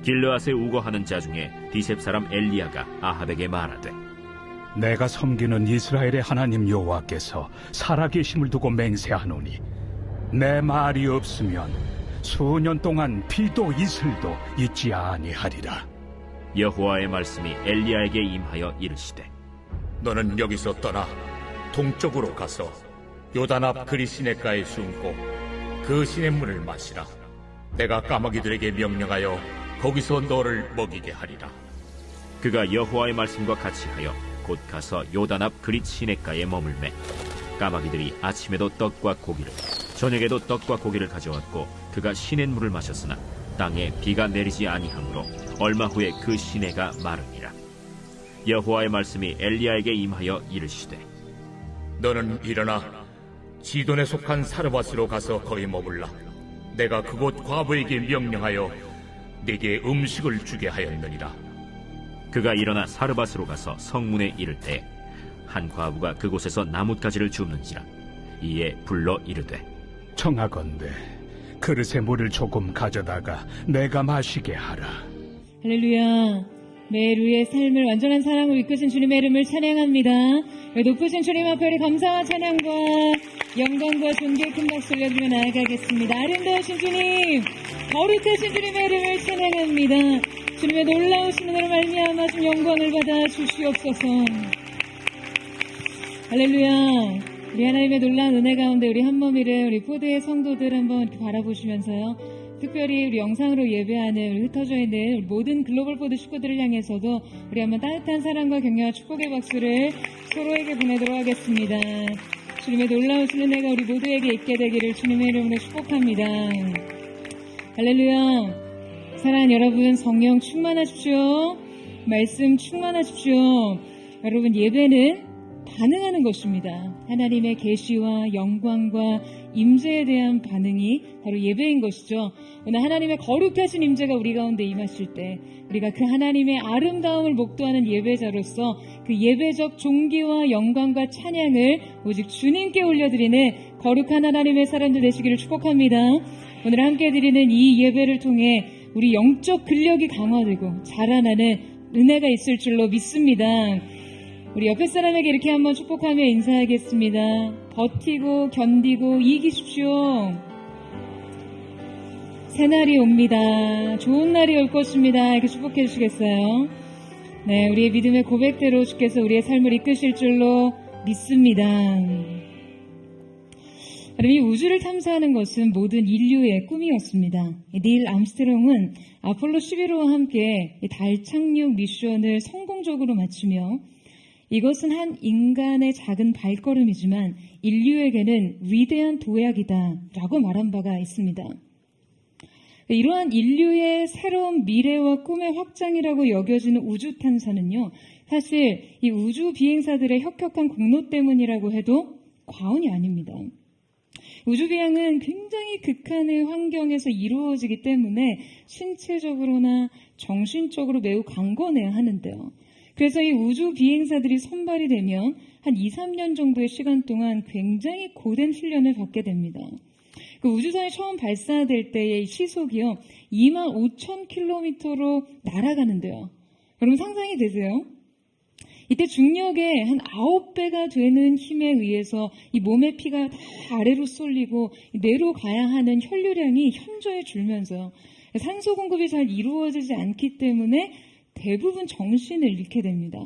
길르앗에 우거하는 자 중에 디셉 사람 엘리야가 아합에게 말하되, 내가 섬기는 이스라엘의 하나님 여호와께서 살아계심을 두고 맹세하노니 내 말이 없으면 수년 동안 비도 이슬도 있지 아니하리라. 여호와의 말씀이 엘리야에게 임하여 이르시되, 너는 여기서 떠나 동쪽으로 가서 요단 앞 그리 시냇가에 숨고 그 시냇물을 마시라. 내가 까마귀들에게 명령하여 거기서 너를 먹이게 하리라. 그가 여호와의 말씀과 같이 하여 곧 가서 요단 앞 그릿 시냇가에 머물매 까마귀들이 아침에도 떡과 고기를 저녁에도 떡과 고기를 가져왔고 그가 시냇물을 마셨으나 땅에 비가 내리지 아니하므로 얼마 후에 그 시내가 마르니라. 여호와의 말씀이 엘리야에게 임하여 이르시되, 너는 일어나 시돈에 속한 사르밧으로 가서 거기 머물라. 내가 그곳 과부에게 명령하여 네게 음식을 주게 하였느니라. 그가 일어나 사르밧으로 가서 성문에 이를 때 한 과부가 그곳에서 나뭇가지를 줍는지라. 이에 불러 이르되, 청하건대 그릇에 물을 조금 가져다가 내가 마시게 하라. 할렐루야. 매일 우리의 삶을 완전한 사랑으로 이끄신 주님의 이름을 찬양합니다. 높으신 주님 앞에 우리 감사와 찬양과 영광과 존귀의 큰 박수 올려드리며 나아가겠습니다. 아름다우신 주님, 거룩하신 주님의 이름을 찬양합니다. 주님의 놀라우신 은혜로 말미암아 좀 영광을 받아 주시옵소서. 할렐루야. 우리 하나님의 놀라운 은혜 가운데 우리 한몸이를 우리 포드의 성도들 한번 이렇게 바라보시면서요, 특별히 우리 영상으로 예배하는 우리 흩어져 있는 우리 모든 글로벌 포드 식구들을 향해서도 우리 한번 따뜻한 사랑과 격려와 축복의 박수를 서로에게 보내도록 하겠습니다. 주님의 놀라우신 은혜가 우리 모두에게 있게 되기를 주님의 이름으로 축복합니다. 할렐루야. 사랑하는 여러분, 성령 충만하십시오. 말씀 충만하십시오. 여러분, 예배는 반응하는 것입니다. 하나님의 계시와 영광과 임재에 대한 반응이 바로 예배인 것이죠. 오늘 하나님의 거룩하신 임재가 우리 가운데 임하실 때 우리가 그 하나님의 아름다움을 목도하는 예배자로서 그 예배적 존귀와 영광과 찬양을 오직 주님께 올려드리는 거룩한 하나님의 사람들 되시기를 축복합니다. 오늘 함께 드리는 이 예배를 통해 우리 영적 근력이 강화되고 자라나는 은혜가 있을 줄로 믿습니다. 우리 옆에 사람에게 이렇게 한번 축복하며 인사하겠습니다. 버티고 견디고 이기십시오. 새날이 옵니다. 좋은 날이 올 것입니다. 이렇게 축복해 주시겠어요? 네, 우리의 믿음의 고백대로 주께서 우리의 삶을 이끄실 줄로 믿습니다. 여러분, 이 우주를 탐사하는 것은 모든 인류의 꿈이었습니다. 닐 암스트롱은 아폴로 11호와 함께 달 착륙 미션을 성공적으로 마치며 이것은 한 인간의 작은 발걸음이지만 인류에게는 위대한 도약이다 라고 말한 바가 있습니다. 이러한 인류의 새로운 미래와 꿈의 확장이라고 여겨지는 우주 탐사는요, 사실 이 우주 비행사들의 혁혁한 공로 때문이라고 해도 과언이 아닙니다. 우주 비행은 굉장히 극한의 환경에서 이루어지기 때문에 신체적으로나 정신적으로 매우 강건해야 하는데요. 그래서 이 우주 비행사들이 선발이 되면 한 2, 3년 정도의 시간 동안 굉장히 고된 훈련을 받게 됩니다. 그 우주선이 처음 발사될 때의 시속이요, 25,000km로 날아가는데요. 여러분 상상이 되세요? 이때 중력의 한 9배가 되는 힘에 의해서 이 몸의 피가 다 아래로 쏠리고 뇌로 가야 하는 혈류량이 현저히 줄면서 산소 공급이 잘 이루어지지 않기 때문에 대부분 정신을 잃게 됩니다.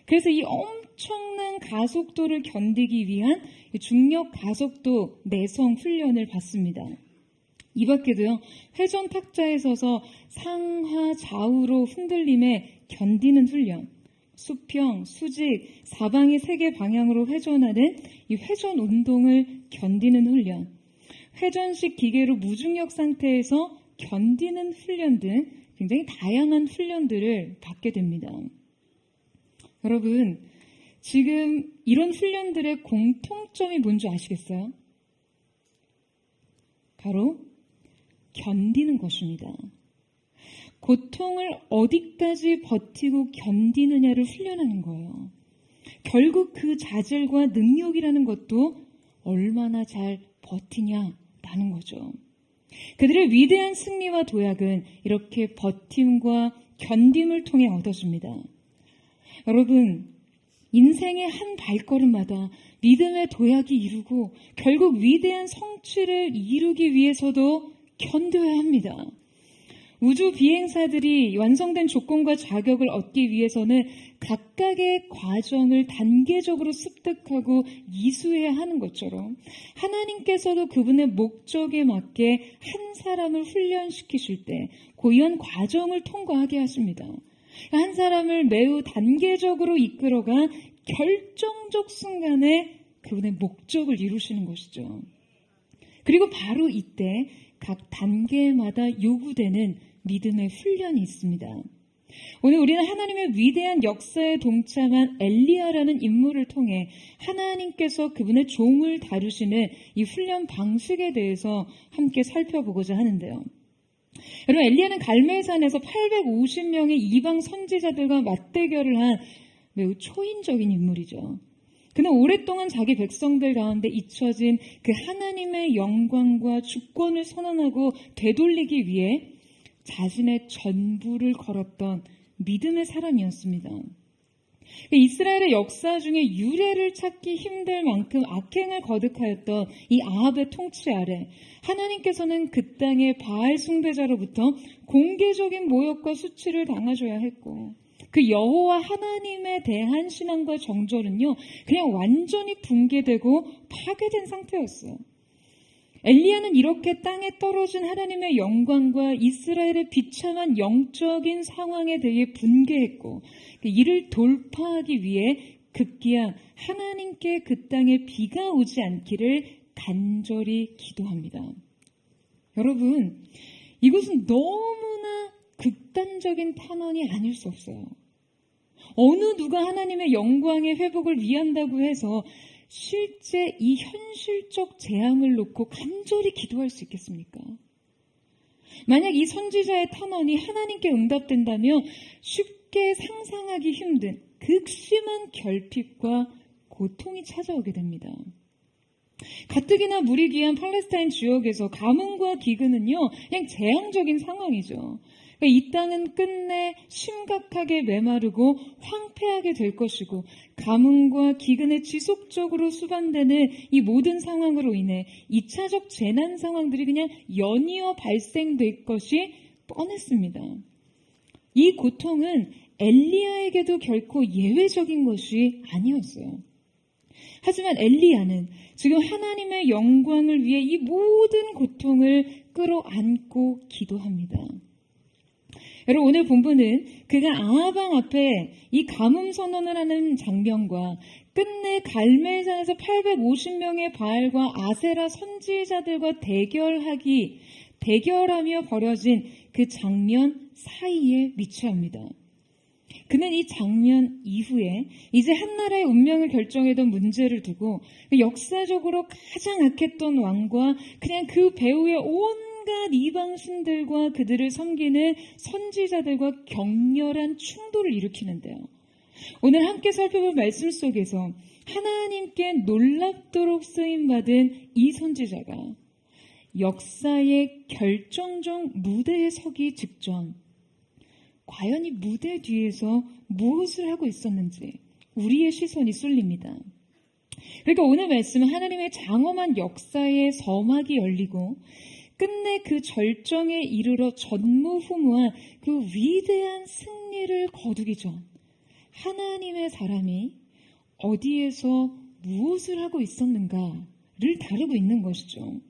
그래서 이 엄청난 가속도를 견디기 위한 중력 가속도 내성 훈련을 받습니다. 이 밖에도요, 회전 탁자에 서서 상하 좌우로 흔들림에 견디는 훈련, 수평, 수직, 사방이 세개 방향으로 회전하는 이 회전 운동을 견디는 훈련, 회전식 기계로 무중력 상태에서 견디는 훈련 등 굉장히 다양한 훈련들을 받게 됩니다. 여러분, 지금 이런 훈련들의 공통점이 뭔지 아시겠어요? 바로 견디는 것입니다. 고통을 어디까지 버티고 견디느냐를 훈련하는 거예요. 결국 그 자질과 능력이라는 것도 얼마나 잘 버티냐라는 거죠. 그들의 위대한 승리와 도약은 이렇게 버팀과 견딤을 통해 얻어집니다. 여러분, 인생의 한 발걸음마다 믿음의 도약이 이루고 결국 위대한 성취를 이루기 위해서도 견뎌야 합니다. 우주 비행사들이 완성된 조건과 자격을 얻기 위해서는 각각의 과정을 단계적으로 습득하고 이수해야 하는 것처럼 하나님께서도 그분의 목적에 맞게 한 사람을 훈련시키실 때 고유한 과정을 통과하게 하십니다. 한 사람을 매우 단계적으로 이끌어가 결정적 순간에 그분의 목적을 이루시는 것이죠. 그리고 바로 이때 각 단계마다 요구되는 믿음의 훈련이 있습니다. 오늘 우리는 하나님의 위대한 역사에 동참한 엘리야라는 인물을 통해 하나님께서 그분의 종을 다루시는 이 훈련 방식에 대해서 함께 살펴보고자 하는데요. 여러분, 엘리야는 갈멜산에서 850명의 이방 선지자들과 맞대결을 한 매우 초인적인 인물이죠. 그는 오랫동안 자기 백성들 가운데 잊혀진 그 하나님의 영광과 주권을 선언하고 되돌리기 위해 자신의 전부를 걸었던 믿음의 사람이었습니다. 이스라엘의 역사 중에 유래를 찾기 힘들 만큼 악행을 거듭하였던 이 아합의 통치 아래 하나님께서는 그 땅의 바알 숭배자로부터 공개적인 모욕과 수치를 당하셔야 했고, 그 여호와 하나님에 대한 신앙과 정절은요 그냥 완전히 붕괴되고 파괴된 상태였어요. 엘리야는 이렇게 땅에 떨어진 하나님의 영광과 이스라엘의 비참한 영적인 상황에 대해 분개했고, 이를 돌파하기 위해 급기야 하나님께 그 땅에 비가 오지 않기를 간절히 기도합니다. 여러분, 이것은 너무나 극단적인 탄원이 아닐 수 없어요. 어느 누가 하나님의 영광의 회복을 위한다고 해서 실제 이 현실적 재앙을 놓고 간절히 기도할 수 있겠습니까? 만약 이 선지자의 탄원이 하나님께 응답된다면 쉽게 상상하기 힘든 극심한 결핍과 고통이 찾아오게 됩니다. 가뜩이나 물이 귀한 팔레스타인 지역에서 가뭄과 기근은요 그냥 재앙적인 상황이죠. 이 땅은 끝내 심각하게 메마르고 황폐하게 될 것이고, 가뭄과 기근에 지속적으로 수반되는 이 모든 상황으로 인해 2차적 재난 상황들이 그냥 연이어 발생될 것이 뻔했습니다. 이 고통은 엘리야에게도 결코 예외적인 것이 아니었어요. 하지만 엘리야는 지금 하나님의 영광을 위해 이 모든 고통을 끌어안고 기도합니다. 여러분, 오늘 본문은 그가 아하방 앞에 이 가뭄 선언을 하는 장면과 끝내 갈멜산에서 850명의 바알과 아세라 선지자들과 대결하며 벌어진 그 장면 사이에 위치합니다. 그는 이 장면 이후에 이제 한 나라의 운명을 결정하던 문제를 두고 역사적으로 가장 악했던 왕과 그냥 그 배후의 온갖 이방신들과 그들을 섬기는 선지자들과 격렬한 충돌을 일으키는데요. 오늘 함께 살펴볼 말씀 속에서 하나님께 놀랍도록 쓰임받은 이 선지자가 역사의 결정적 무대에 서기 직전 과연 이 무대 뒤에서 무엇을 하고 있었는지 우리의 시선이 쏠립니다. 그러니까 오늘 말씀은 하나님의 장엄한 역사의 서막이 열리고 끝내 그 절정에 이르러 전무후무한 그 위대한 승리를 거두기 전 하나님의 사람이 어디에서 무엇을 하고 있었는가를 다루고 있는 것이죠.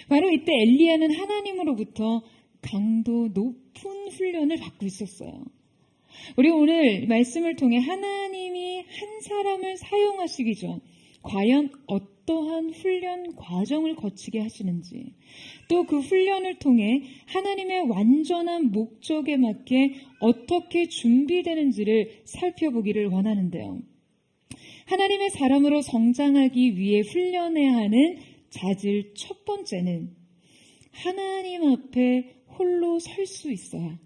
바로 이때 엘리야는 하나님으로부터 강도 높은 훈련을 받고 있었어요. 우리 오늘 말씀을 통해 하나님이 한 사람을 사용하시기 전 과연 어떠한 훈련 과정을 거치게 하시는지, 또 그 훈련을 통해 하나님의 완전한 목적에 맞게 어떻게 준비되는지를 살펴보기를 원하는데요. 하나님의 사람으로 성장하기 위해 훈련해야 하는 자질 첫 번째는 하나님 앞에 홀로 설 수 있어야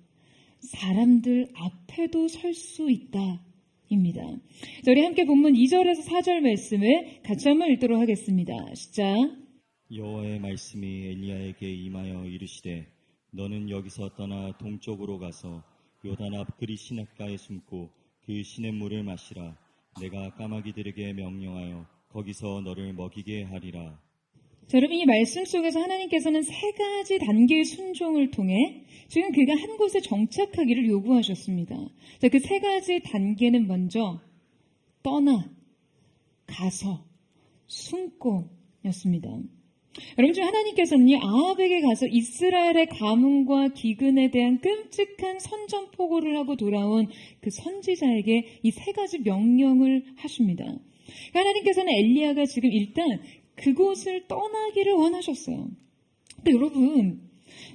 사람들 앞에도 설 수 있다 입니다. 우리 함께 본문 2절에서 4절 말씀을 같이 한번 읽도록 하겠습니다. 시작. 여호와의 말씀이 엘리야에게 임하여 이르시되 너는 여기서 떠나 동쪽으로 가서 요단 앞 그리 시냇가에 숨고 그 시냇물을 마시라. 내가 까마귀들에게 명령하여 거기서 너를 먹이게 하리라. 자, 여러분, 이 말씀 속에서 하나님께서는 세 가지 단계의 순종을 통해 지금 그가 한 곳에 정착하기를 요구하셨습니다. 자, 그 세 가지 단계는 먼저 떠나, 가서, 숨고 였습니다. 여러분, 지금 하나님께서는요, 아합에게 가서 이스라엘의 가뭄과 기근에 대한 끔찍한 선전포고를 하고 돌아온 그 선지자에게 이 세 가지 명령을 하십니다. 하나님께서는 엘리야가 지금 일단 그곳을 떠나기를 원하셨어요. 근데 여러분,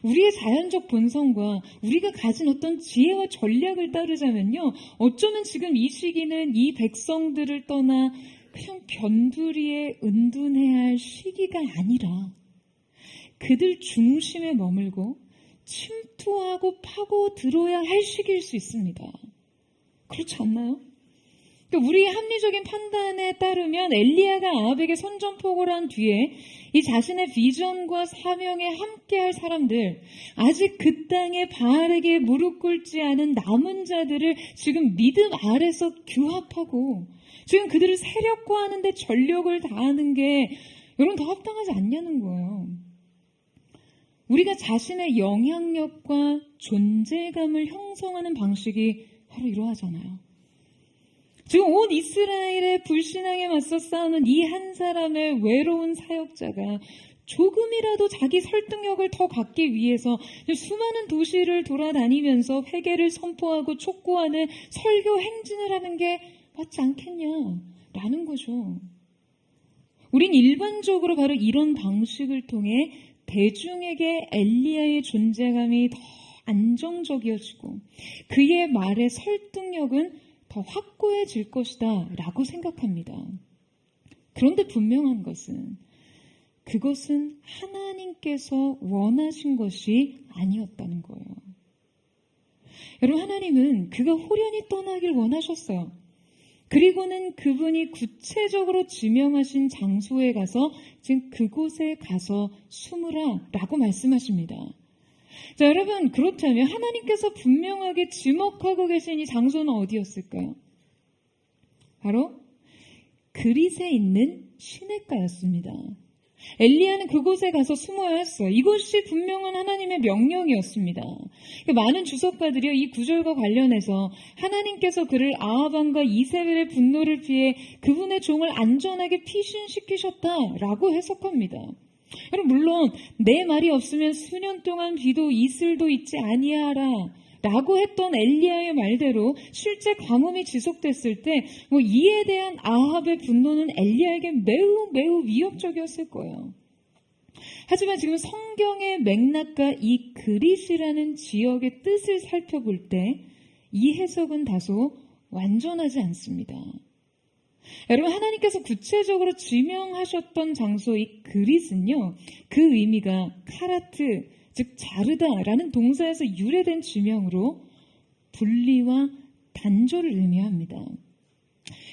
우리의 자연적 본성과 우리가 가진 어떤 지혜와 전략을 따르자면요, 어쩌면 지금 이 시기는 이 백성들을 떠나 그냥 변두리에 은둔해야 할 시기가 아니라 그들 중심에 머물고 침투하고 파고들어야 할 시기일 수 있습니다. 그렇지 않나요? 그러니까 우리의 합리적인 판단에 따르면 엘리야가 아합에게 선전포고를 한 뒤에 이 자신의 비전과 사명에 함께할 사람들, 아직 그 땅에 바알에게 무릎 꿇지 않은 남은 자들을 지금 믿음 아래서 규합하고 지금 그들을 세력화하는 데 전력을 다하는 게 여러분 더 합당하지 않냐는 거예요. 우리가 자신의 영향력과 존재감을 형성하는 방식이 바로 이러하잖아요. 지금 온 이스라엘의 불신앙에 맞서 싸우는 이 한 사람의 외로운 사역자가 조금이라도 자기 설득력을 더 갖기 위해서 수많은 도시를 돌아다니면서 회개를 선포하고 촉구하는 설교 행진을 하는 게 맞지 않겠냐라는 거죠. 우린 일반적으로 바로 이런 방식을 통해 대중에게 엘리야의 존재감이 더 안정적이어지고 그의 말의 설득력은 더 확고해질 것이다 라고 생각합니다. 그런데 분명한 것은 그것은 하나님께서 원하신 것이 아니었다는 거예요. 여러분, 하나님은 그가 호련히 떠나길 원하셨어요. 그리고는 그분이 구체적으로 지명하신 장소에 가서 지금 그곳에 가서 숨으라 라고 말씀하십니다. 자, 여러분, 그렇다면 하나님께서 분명하게 지목하고 계신 이 장소는 어디였을까요? 바로 그릿에 있는 시냇가였습니다. 엘리야는 그곳에 가서 숨어야 했어요. 이것이 분명한 하나님의 명령이었습니다. 많은 주석가들이 이 구절과 관련해서 하나님께서 그를 아합 왕과 이세벨의 분노를 피해 그분의 종을 안전하게 피신시키셨다라고 해석합니다. 여러분, 물론 내 말이 없으면 수년 동안 비도 이슬도 있지 아니하라 라고 했던 엘리야의 말대로 실제 가뭄이 지속됐을 때 이에 대한 아합의 분노는 엘리야에게 매우 위협적이었을 거예요. 하지만 지금 성경의 맥락과 이 그릿이라는 지역의 뜻을 살펴볼 때 이 해석은 다소 완전하지 않습니다. 여러분, 하나님께서 구체적으로 지명하셨던 장소 이 그릿은요, 그 의미가 카라트, 즉 자르다라는 동사에서 유래된 지명으로 분리와 단절을 의미합니다.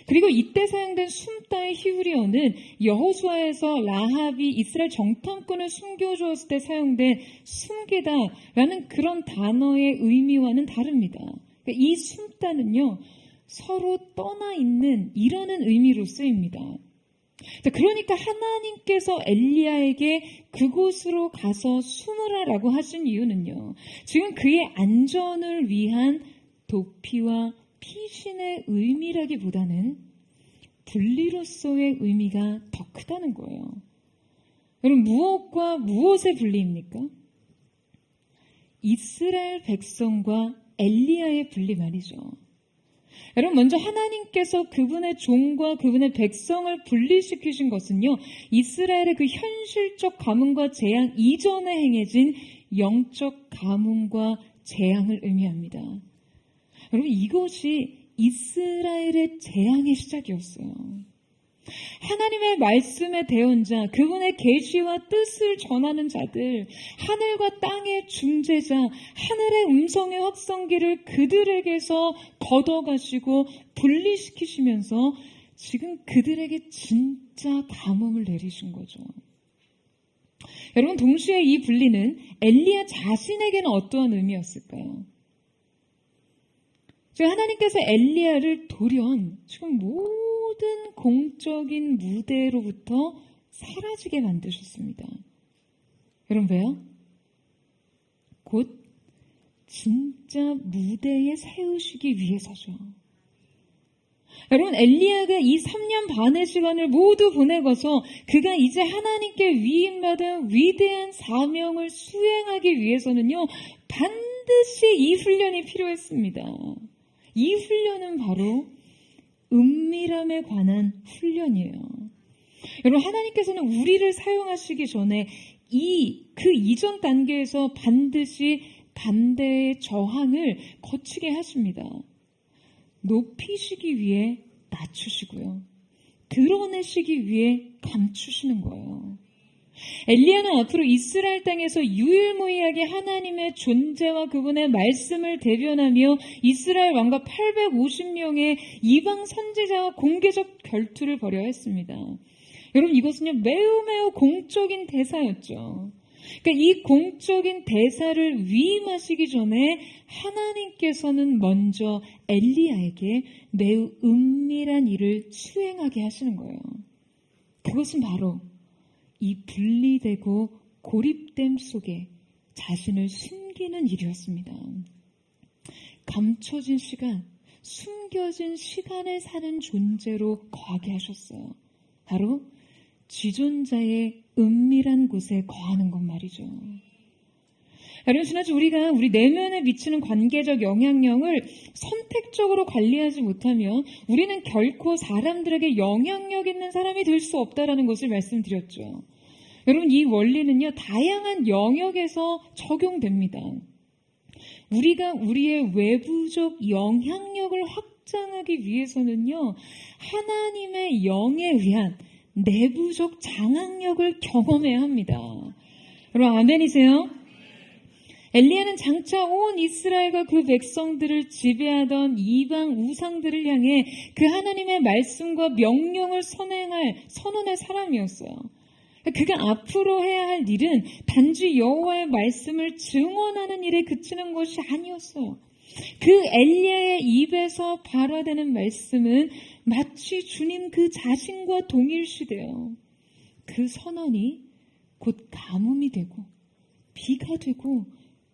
그리고 이때 사용된 숨다의 히브리어는 여호수아에서 라합이 이스라엘 정탐꾼을 숨겨주었을 때 사용된 숨기다라는 그런 단어의 의미와는 다릅니다. 그러니까 이 숨다는요, 서로 떠나 있는 이라는 의미로 쓰입니다. 그러니까 하나님께서 엘리야에게 그곳으로 가서 숨으라라고 하신 이유는요, 지금 그의 안전을 위한 도피와 피신의 의미라기보다는 분리로서의 의미가 더 크다는 거예요. 여러분, 무엇과 무엇의 분리입니까? 이스라엘 백성과 엘리야의 분리 말이죠. 여러분, 먼저 하나님께서 그분의 종과 그분의 백성을 분리시키신 것은요, 이스라엘의 그 현실적 가뭄과 재앙 이전에 행해진 영적 가뭄과 재앙을 의미합니다. 여러분, 이것이 이스라엘의 재앙의 시작이었어요. 하나님의 말씀의 대언자, 그분의 계시와 뜻을 전하는 자들, 하늘과 땅의 중재자, 하늘의 음성의 확성기를 그들에게서 걷어가시고 분리시키시면서 지금 그들에게 진짜 가뭄을 내리신 거죠. 여러분, 동시에 이 분리는 엘리야 자신에게는 어떠한 의미였을까요? 지금 하나님께서 엘리야를 돌연 지금 모든 공적인 무대로부터 사라지게 만드셨습니다. 여러분, 왜요? 곧 진짜 무대에 세우시기 위해서죠. 여러분, 엘리야가 이 3년 반의 시간을 모두 보내고서 그가 이제 하나님께 위임받은 위대한 사명을 수행하기 위해서는요, 반드시 이 훈련이 필요했습니다. 이 훈련은 바로 은밀함에 관한 훈련이에요. 여러분, 하나님께서는 우리를 사용하시기 전에 그 이전 단계에서 반드시 반대의 저항을 거치게 하십니다. 높이시기 위해 낮추시고요. 드러내시기 위해 감추시는 거예요. 엘리야는 앞으로 이스라엘 땅에서 유일무이하게 하나님의 존재와 그분의 말씀을 대변하며 이스라엘 왕과 850명의 이방 선지자와 공개적 결투를 벌여야 했습니다. 여러분, 이것은요 매우 공적인 대사였죠. 그러니까 이 공적인 대사를 위임하시기 전에 하나님께서는 먼저 엘리야에게 매우 은밀한 일을 수행하게 하시는 거예요. 그것은 바로 이 분리되고 고립됨 속에 자신을 숨기는 일이었습니다. 감춰진 시간, 숨겨진 시간을 사는 존재로 거하게 하셨어요. 바로 지존자의 은밀한 곳에 거하는 것 말이죠. 여러분, 지난주 우리가 우리 내면에 미치는 관계적 영향력을 선택적으로 관리하지 못하면 우리는 결코 사람들에게 영향력 있는 사람이 될 수 없다라는 것을 말씀드렸죠. 여러분, 이 원리는요 다양한 영역에서 적용됩니다. 우리가 우리의 외부적 영향력을 확장하기 위해서는요 하나님의 영에 의한 내부적 장악력을 경험해야 합니다. 여러분, 아멘이세요? 엘리야는 장차 온 이스라엘과 그 백성들을 지배하던 이방 우상들을 향해 그 하나님의 말씀과 명령을 선언할 사람이었어요. 그가 앞으로 해야 할 일은 단지 여호와의 말씀을 증언하는 일에 그치는 것이 아니었어요. 그 엘리야의 입에서 발화되는 말씀은 마치 주님 그 자신과 동일시되어 그 선언이 곧 가뭄이 되고 비가 되고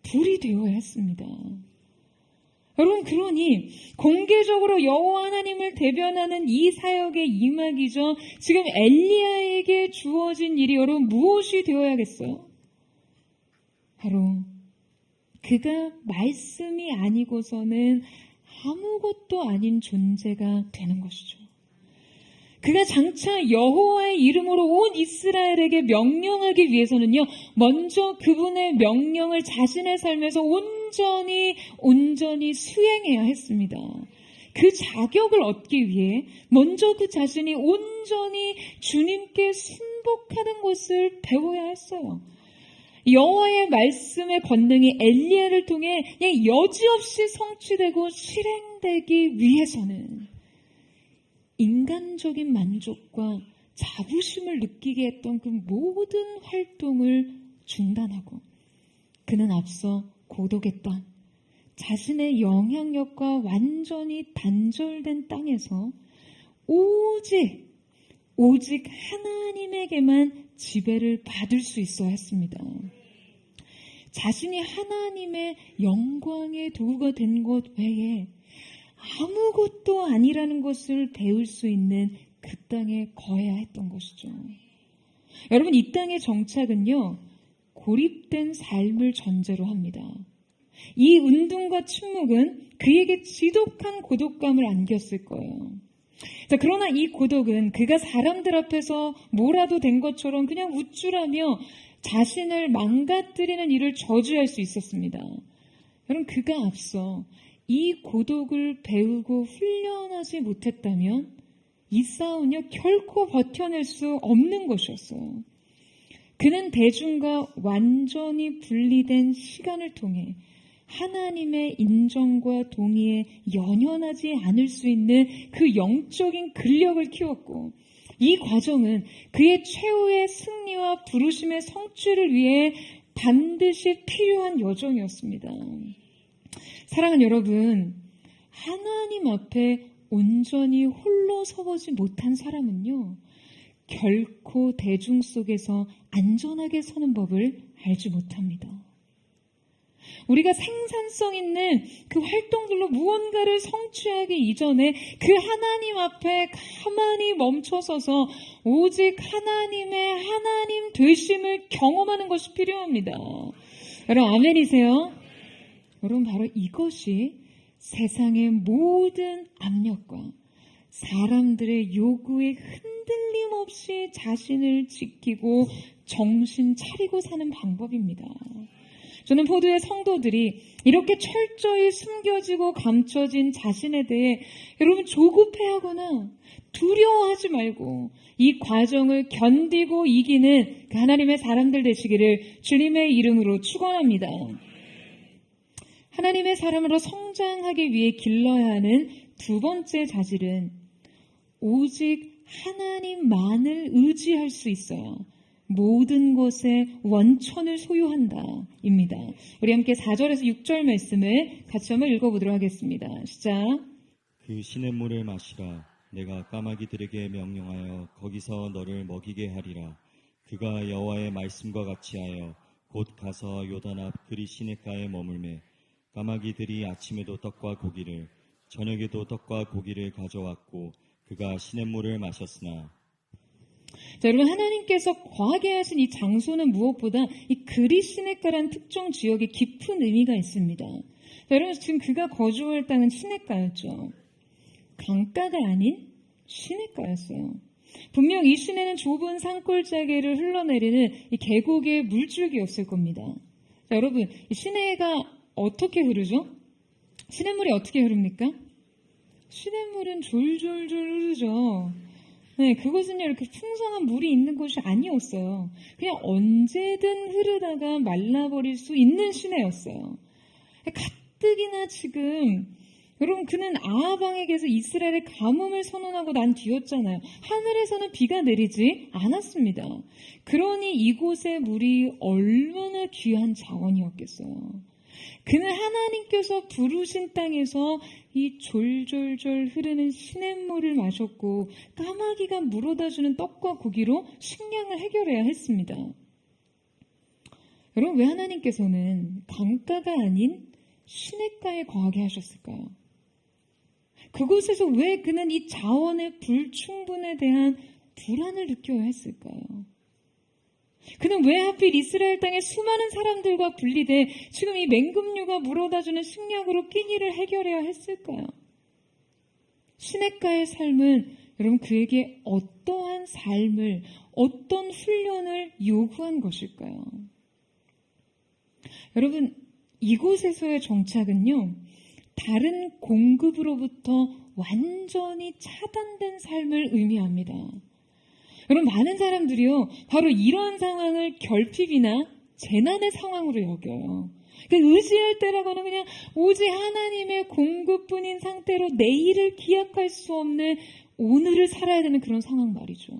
불이 되어야 했습니다. 여러분, 그러니 공개적으로 여호와 하나님을 대변하는 이 사역에 임하기 전 지금 엘리야에게 주어진 일이 여러분 무엇이 되어야겠어요? 바로 그가 말씀이 아니고서는 아무것도 아닌 존재가 되는 것이죠. 그가 장차 여호와의 이름으로 온 이스라엘에게 명령하기 위해서는요, 먼저 그분의 명령을 자신의 삶에서 온전히 수행해야 했습니다. 그 자격을 얻기 위해 먼저 그 자신이 온전히 주님께 순복하는 것을 배워야 했어요. 여호와의 말씀의 권능이 엘리야를 통해 그냥 여지없이 성취되고 실행되기 위해서는 인간적인 만족과 자부심을 느끼게 했던 그 모든 활동을 중단하고 그는 앞서 고독했던 자신의 영향력과 완전히 단절된 땅에서 오직 하나님에게만 지배를 받을 수 있어야 했습니다. 자신이 하나님의 영광의 도구가 된 것 외에 아무것도 아니라는 것을 배울 수 있는 그 땅에 거해야 했던 것이죠. 여러분, 이 땅의 정착은요 고립된 삶을 전제로 합니다. 이 운동과 침묵은 그에게 지독한 고독감을 안겼을 거예요. 자, 그러나 이 고독은 그가 사람들 앞에서 뭐라도 된 것처럼 그냥 우쭐하며 자신을 망가뜨리는 일을 저지할 수 있었습니다. 여러분, 그가 앞서 이 고독을 배우고 훈련하지 못했다면 이 싸움은요 결코 버텨낼 수 없는 것이었어요. 그는 대중과 완전히 분리된 시간을 통해 하나님의 인정과 동의에 연연하지 않을 수 있는 그 영적인 근력을 키웠고 이 과정은 그의 최후의 승리와 부르심의 성취를 위해 반드시 필요한 여정이었습니다. 사랑하는 여러분, 하나님 앞에 온전히 홀로 서보지 못한 사람은요, 결코 대중 속에서 안전하게 서는 법을 알지 못합니다. 우리가 생산성 있는 그 활동들로 무언가를 성취하기 이전에 그 하나님 앞에 가만히 멈춰서서 오직 하나님의 하나님 되심을 경험하는 것이 필요합니다. 여러분 아멘이세요? 여러분 바로 이것이 세상의 모든 압력과 사람들의 요구에 흔들림 없이 자신을 지키고 정신 차리고 사는 방법입니다. 저는 포도의 성도들이 이렇게 철저히 숨겨지고 감춰진 자신에 대해 여러분 조급해하거나 두려워하지 말고 이 과정을 견디고 이기는 그 하나님의 사람들 되시기를 주님의 이름으로 축원합니다. 하나님의 사람으로 성장하기 위해 길러야 하는 두 번째 자질은 오직 하나님만을 의지할 수 있어요. 모든 것에 원천을 소유한다 입니다. 우리 함께 4절에서 6절 말씀을 같이 한번 읽어보도록 하겠습니다. 시작. 그 시냇물을 마시라. 내가 까마귀들에게 명령하여 거기서 너를 먹이게 하리라. 그가 여호와의 말씀과 같이 하여 곧 가서 요단 앞 그리 시냇가에 머물매 까마귀들이 아침에도 떡과 고기를 저녁에도 떡과 고기를 가져왔고 그가 시냇물을 마셨으나. 자, 여러분 하나님께서 거하게 하신 이 장소는 무엇보다 이 그리 시냇가라는 특정 지역에 깊은 의미가 있습니다. 자, 여러분 지금 그가 거주할 땅은 시냇가였죠. 강가가 아닌 시냇가였어요. 분명 이 시내는 좁은 산골짜기를 흘러내리는 이 계곡의 물줄기였을 겁니다. 자, 여러분 이 시내가 어떻게 흐르죠? 시냇물이 어떻게 흐릅니까? 시냇물은 졸졸졸 흐르죠. 네, 그것은요, 이렇게 풍성한 물이 있는 곳이 아니었어요. 그냥 언제든 흐르다가 말라버릴 수 있는 시내였어요. 가뜩이나 지금, 여러분, 그는 아합 왕에게서 이스라엘의 가뭄을 선언하고 난 뒤였잖아요. 하늘에서는 비가 내리지 않았습니다. 그러니 이곳의 물이 얼마나 귀한 자원이었겠어요. 그는 하나님께서 부르신 땅에서 이 졸졸졸 흐르는 시냇물을 마셨고 까마귀가 물어다주는 떡과 고기로 식량을 해결해야 했습니다. 여러분 왜 하나님께서는 강가가 아닌 시냇가에 거하게 하셨을까요? 그곳에서 왜 그는 이 자원의 불충분에 대한 불안을 느껴야 했을까요? 그는 왜 하필 이스라엘 땅의 수많은 사람들과 분리돼 지금 이 맹금류가 물어다주는 식량으로 끼니를 해결해야 했을까요? 시냇가의 삶은 여러분 그에게 어떠한 삶을, 어떤 훈련을 요구한 것일까요? 여러분 이곳에서의 정착은요, 다른 공급으로부터 완전히 차단된 삶을 의미합니다. 여러분 많은 사람들이요 바로 이러한 상황을 결핍이나 재난의 상황으로 여겨요. 의지할 때라고는 그냥 오직 하나님의 공급뿐인 상태로 내일을 기약할 수 없는 오늘을 살아야 되는 그런 상황 말이죠.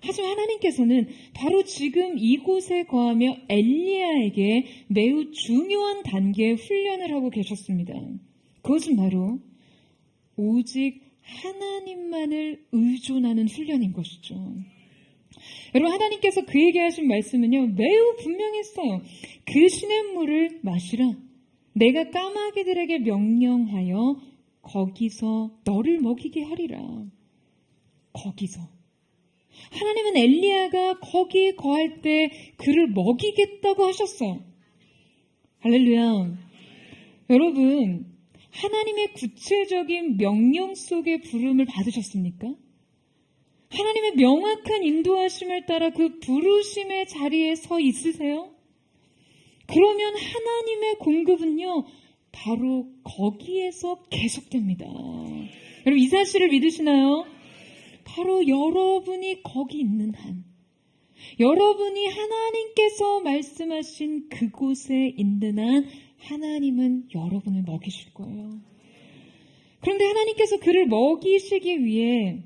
하지만 하나님께서는 바로 지금 이곳에 거하며 엘리야에게 매우 중요한 단계의 훈련을 하고 계셨습니다. 그것은 바로 오직 하나님만을 의존하는 훈련인 것이죠. 여러분 하나님께서 그에게 하신 말씀은요 매우 분명했어요. 그 시냇물을 마시라. 내가 까마귀들에게 명령하여 거기서 너를 먹이게 하리라. 거기서. 하나님은 엘리야가 거기에 거할 때 그를 먹이겠다고 하셨어요. 할렐루야. 여러분 하나님의 구체적인 명령 속의 부름을 받으셨습니까? 하나님의 명확한 인도하심을 따라 그 부르심의 자리에 서 있으세요? 그러면 하나님의 공급은요 바로 거기에서 계속됩니다. 여러분 이 사실을 믿으시나요? 바로 여러분이 거기 있는 한, 여러분이 하나님께서 말씀하신 그곳에 있는 한 하나님은 여러분을 먹이실 거예요. 그런데 하나님께서 그를 먹이시기 위해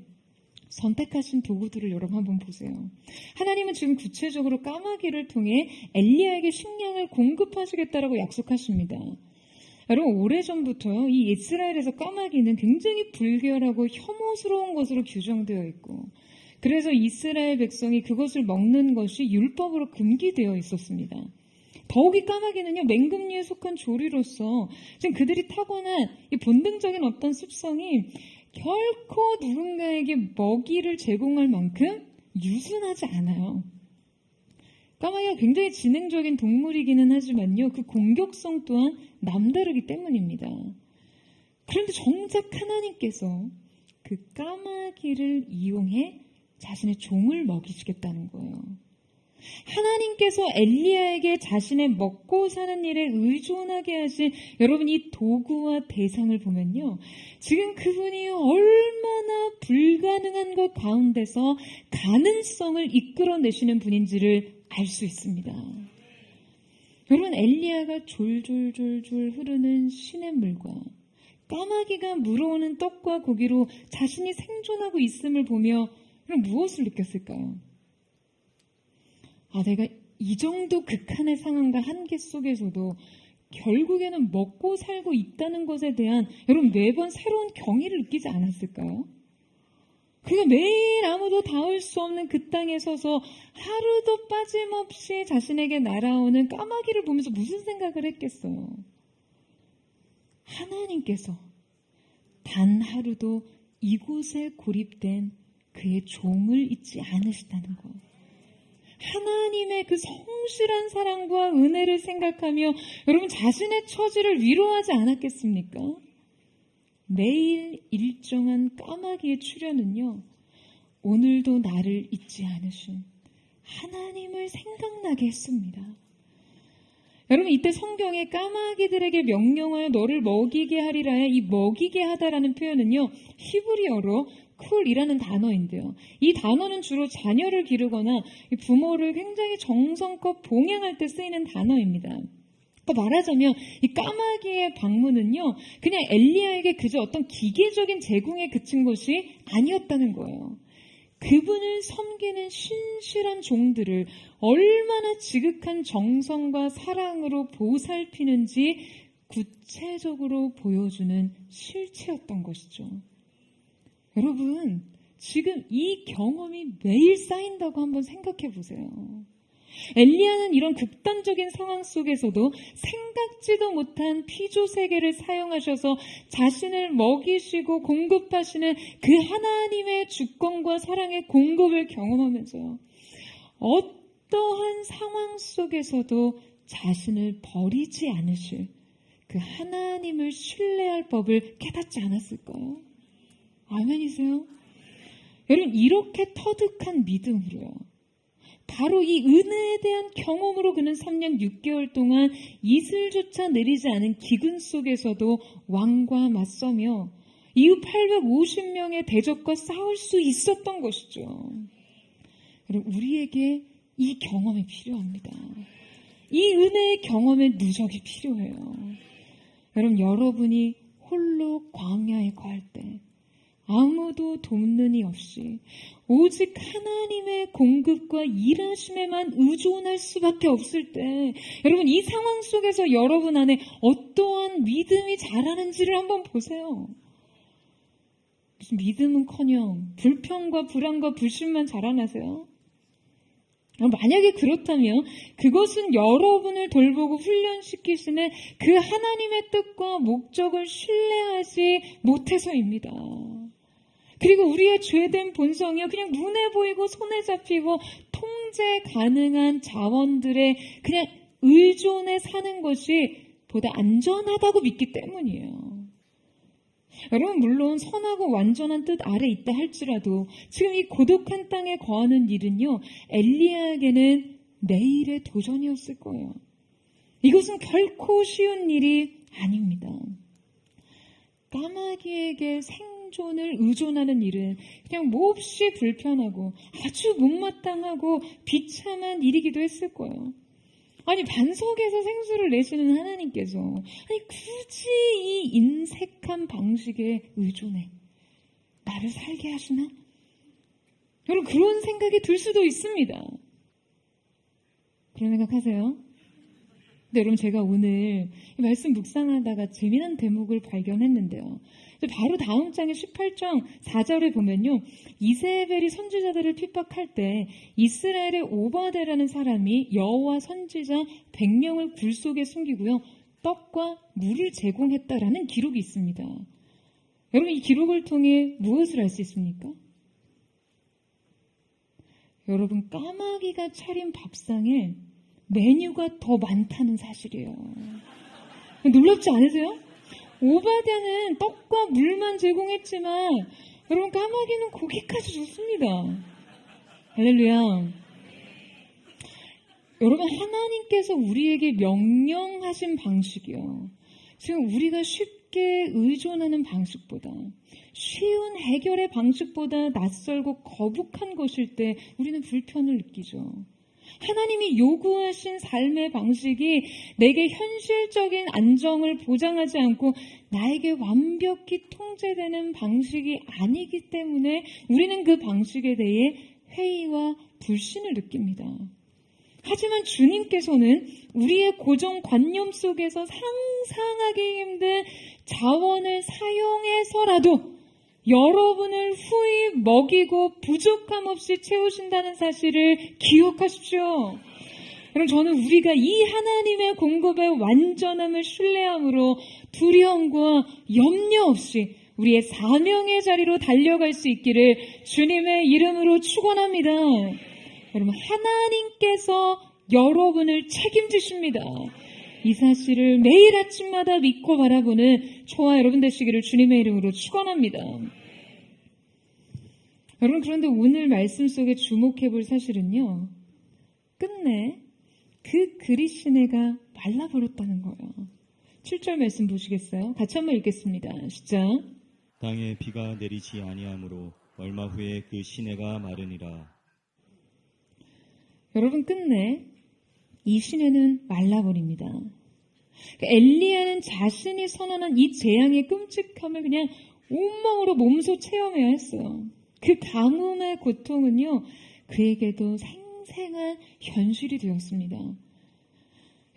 선택하신 도구들을 여러분 한번 보세요. 하나님은 지금 구체적으로 까마귀를 통해 엘리야에게 식량을 공급하시겠다라고 약속하십니다. 여러분, 오래전부터요, 이 이스라엘에서 까마귀는 굉장히 불결하고 혐오스러운 것으로 규정되어 있고, 그래서 이스라엘 백성이 그것을 먹는 것이 율법으로 금기되어 있었습니다. 더욱이 까마귀는요, 맹금류에 속한 조류로서 지금 그들이 타고난 이 본능적인 어떤 습성이 결코 누군가에게 먹이를 제공할 만큼 유순하지 않아요. 까마귀가 굉장히 지능적인 동물이기는 하지만요, 그 공격성 또한 남다르기 때문입니다. 그런데 정작 하나님께서 그 까마귀를 이용해 자신의 종을 먹이시겠다는 거예요. 하나님께서 엘리야에게 자신의 먹고 사는 일에 의존하게 하신 여러분 이 도구와 대상을 보면요, 지금 그분이 얼마나 불가능한 것 가운데서 가능성을 이끌어내시는 분인지를 알 수 있습니다. 여러분, 엘리야가 졸졸졸졸 흐르는 시냇물과 까마귀가 물어오는 떡과 고기로 자신이 생존하고 있음을 보며 그럼 무엇을 느꼈을까요? 내가 이 정도 극한의 상황과 한계 속에서도 결국에는 먹고 살고 있다는 것에 대한 여러분 매번 새로운 경의를 느끼지 않았을까요? 그가 매일 아무도 닿을 수 없는 그 땅에 서서 하루도 빠짐없이 자신에게 날아오는 까마귀를 보면서 무슨 생각을 했겠어요? 하나님께서 단 하루도 이곳에 고립된 그의 종을 잊지 않으시다는 것. 하나님의 그 성실한 사랑과 은혜를 생각하며 여러분 자신의 처지를 위로하지 않았겠습니까? 매일 일정한 까마귀의 출현은요, 오늘도 나를 잊지 않으신 하나님을 생각나게 했습니다. 여러분, 이때 성경에 까마귀들에게 명령하여 너를 먹이게 하리라의 이 먹이게 하다라는 표현은요, 히브리어로 쿨이라는 단어인데요. 이 단어는 주로 자녀를 기르거나 부모를 굉장히 정성껏 봉양할 때 쓰이는 단어입니다. 말하자면 이 까마귀의 방문은요, 그냥 엘리야에게 그저 어떤 기계적인 제공에 그친 것이 아니었다는 거예요. 그분을 섬기는 신실한 종들을 얼마나 지극한 정성과 사랑으로 보살피는지 구체적으로 보여주는 실체였던 것이죠. 여러분, 지금 이 경험이 매일 쌓인다고 한번 생각해 보세요. 엘리야는 이런 극단적인 상황 속에서도 생각지도 못한 피조 세계를 사용하셔서 자신을 먹이시고 공급하시는 그 하나님의 주권과 사랑의 공급을 경험하면서 어떠한 상황 속에서도 자신을 버리지 않으실 그 하나님을 신뢰할 법을 깨닫지 않았을까요? 아멘이세요? 여러분, 이렇게 터득한 믿음으로요, 바로 이 은혜에 대한 경험으로 그는 3년 6개월 동안 이슬조차 내리지 않은 기근 속에서도 왕과 맞서며 이후 850명의 대적과 싸울 수 있었던 것이죠. 여러분, 우리에게 이 경험이 필요합니다. 이 은혜의 경험의 누적이 필요해요. 여러분, 여러분이 홀로 광야에 거할 때 아무도 돕는 이 없이 오직 하나님의 공급과 일하심에만 의존할 수밖에 없을 때, 여러분 이 상황 속에서 여러분 안에 어떠한 믿음이 자라는지를 한번 보세요. 무슨 믿음은커녕 불평과 불안과 불신만 자라나세요? 만약에 그렇다면 그것은 여러분을 돌보고 훈련시키시는 그 하나님의 뜻과 목적을 신뢰하지 못해서입니다. 그리고 우리의 죄된 본성이요, 그냥 눈에 보이고 손에 잡히고 통제 가능한 자원들에 그냥 의존해 사는 것이 보다 안전하다고 믿기 때문이에요. 여러분, 물론 선하고 완전한 뜻 아래 있다 할지라도 지금 이 고독한 땅에 거하는 일은요, 엘리야에게는 매일의 도전이었을 거예요. 이것은 결코 쉬운 일이 아닙니다. 까마귀에게 생존을 의존하는 일은 그냥 몹시 불편하고 아주 못마땅하고 비참한 일이기도 했을 거예요. 아니, 반석에서 생수를 내시는 하나님께서 굳이 이 인색한 방식에 의존해 나를 살게 하시나? 여러분, 그런 생각이 들 수도 있습니다. 그런 생각하세요? 근데 여러분, 제가 오늘 이 말씀 묵상하다가 재미난 대목을 발견했는데요. 바로 다음 장의 18장 4절에 보면요, 이세벨이 선지자들을 핍박할 때 이스라엘의 오바데라는 사람이 여호와 선지자 100명을 굴 속에 숨기고요, 떡과 물을 제공했다라는 기록이 있습니다. 여러분, 이 기록을 통해 무엇을 알 수 있습니까? 여러분, 까마귀가 차린 밥상에 메뉴가 더 많다는 사실이에요. 놀랍지 않으세요? 오바댜는 떡과 물만 제공했지만 여러분, 까마귀는 고기까지 줬습니다. 할렐루야. 여러분, 하나님께서 우리에게 명령하신 방식이요, 지금 우리가 쉽게 의존하는 방식보다, 쉬운 해결의 방식보다 낯설고 거북한 것일 때 우리는 불편을 느끼죠. 하나님이 요구하신 삶의 방식이 내게 현실적인 안정을 보장하지 않고 나에게 완벽히 통제되는 방식이 아니기 때문에 우리는 그 방식에 대해 회의와 불신을 느낍니다. 하지만 주님께서는 우리의 고정관념 속에서 상상하기 힘든 자원을 사용해서라도 여러분을 후히 먹이고 부족함 없이 채우신다는 사실을 기억하십시오. 여러분, 저는 우리가 이 하나님의 공급의 완전함을 신뢰함으로 두려움과 염려 없이 우리의 사명의 자리로 달려갈 수 있기를 주님의 이름으로 축원합니다. 여러분, 하나님께서 여러분을 책임지십니다. 이 사실을 매일 아침마다 믿고 바라보는 저와 여러분 되시기를 주님의 이름으로 축원합니다. 여러분, 그런데 오늘 말씀 속에 주목해 볼 사실은요, 끝내 그 그릿시내가 말라버렸다는 거예요. 7절 말씀 보시겠어요? 같이 한번 읽겠습니다. 시작. 땅에 비가 내리지 아니하므로 얼마 후에 그 시내가 마르니라. 여러분, 끝내 이 시내는 말라버립니다. 엘리야는 자신이 선언한 이 재앙의 끔찍함을 그냥 온몸으로 몸소 체험해야 했어요. 그 가뭄의 고통은요, 그에게도 생생한 현실이 되었습니다.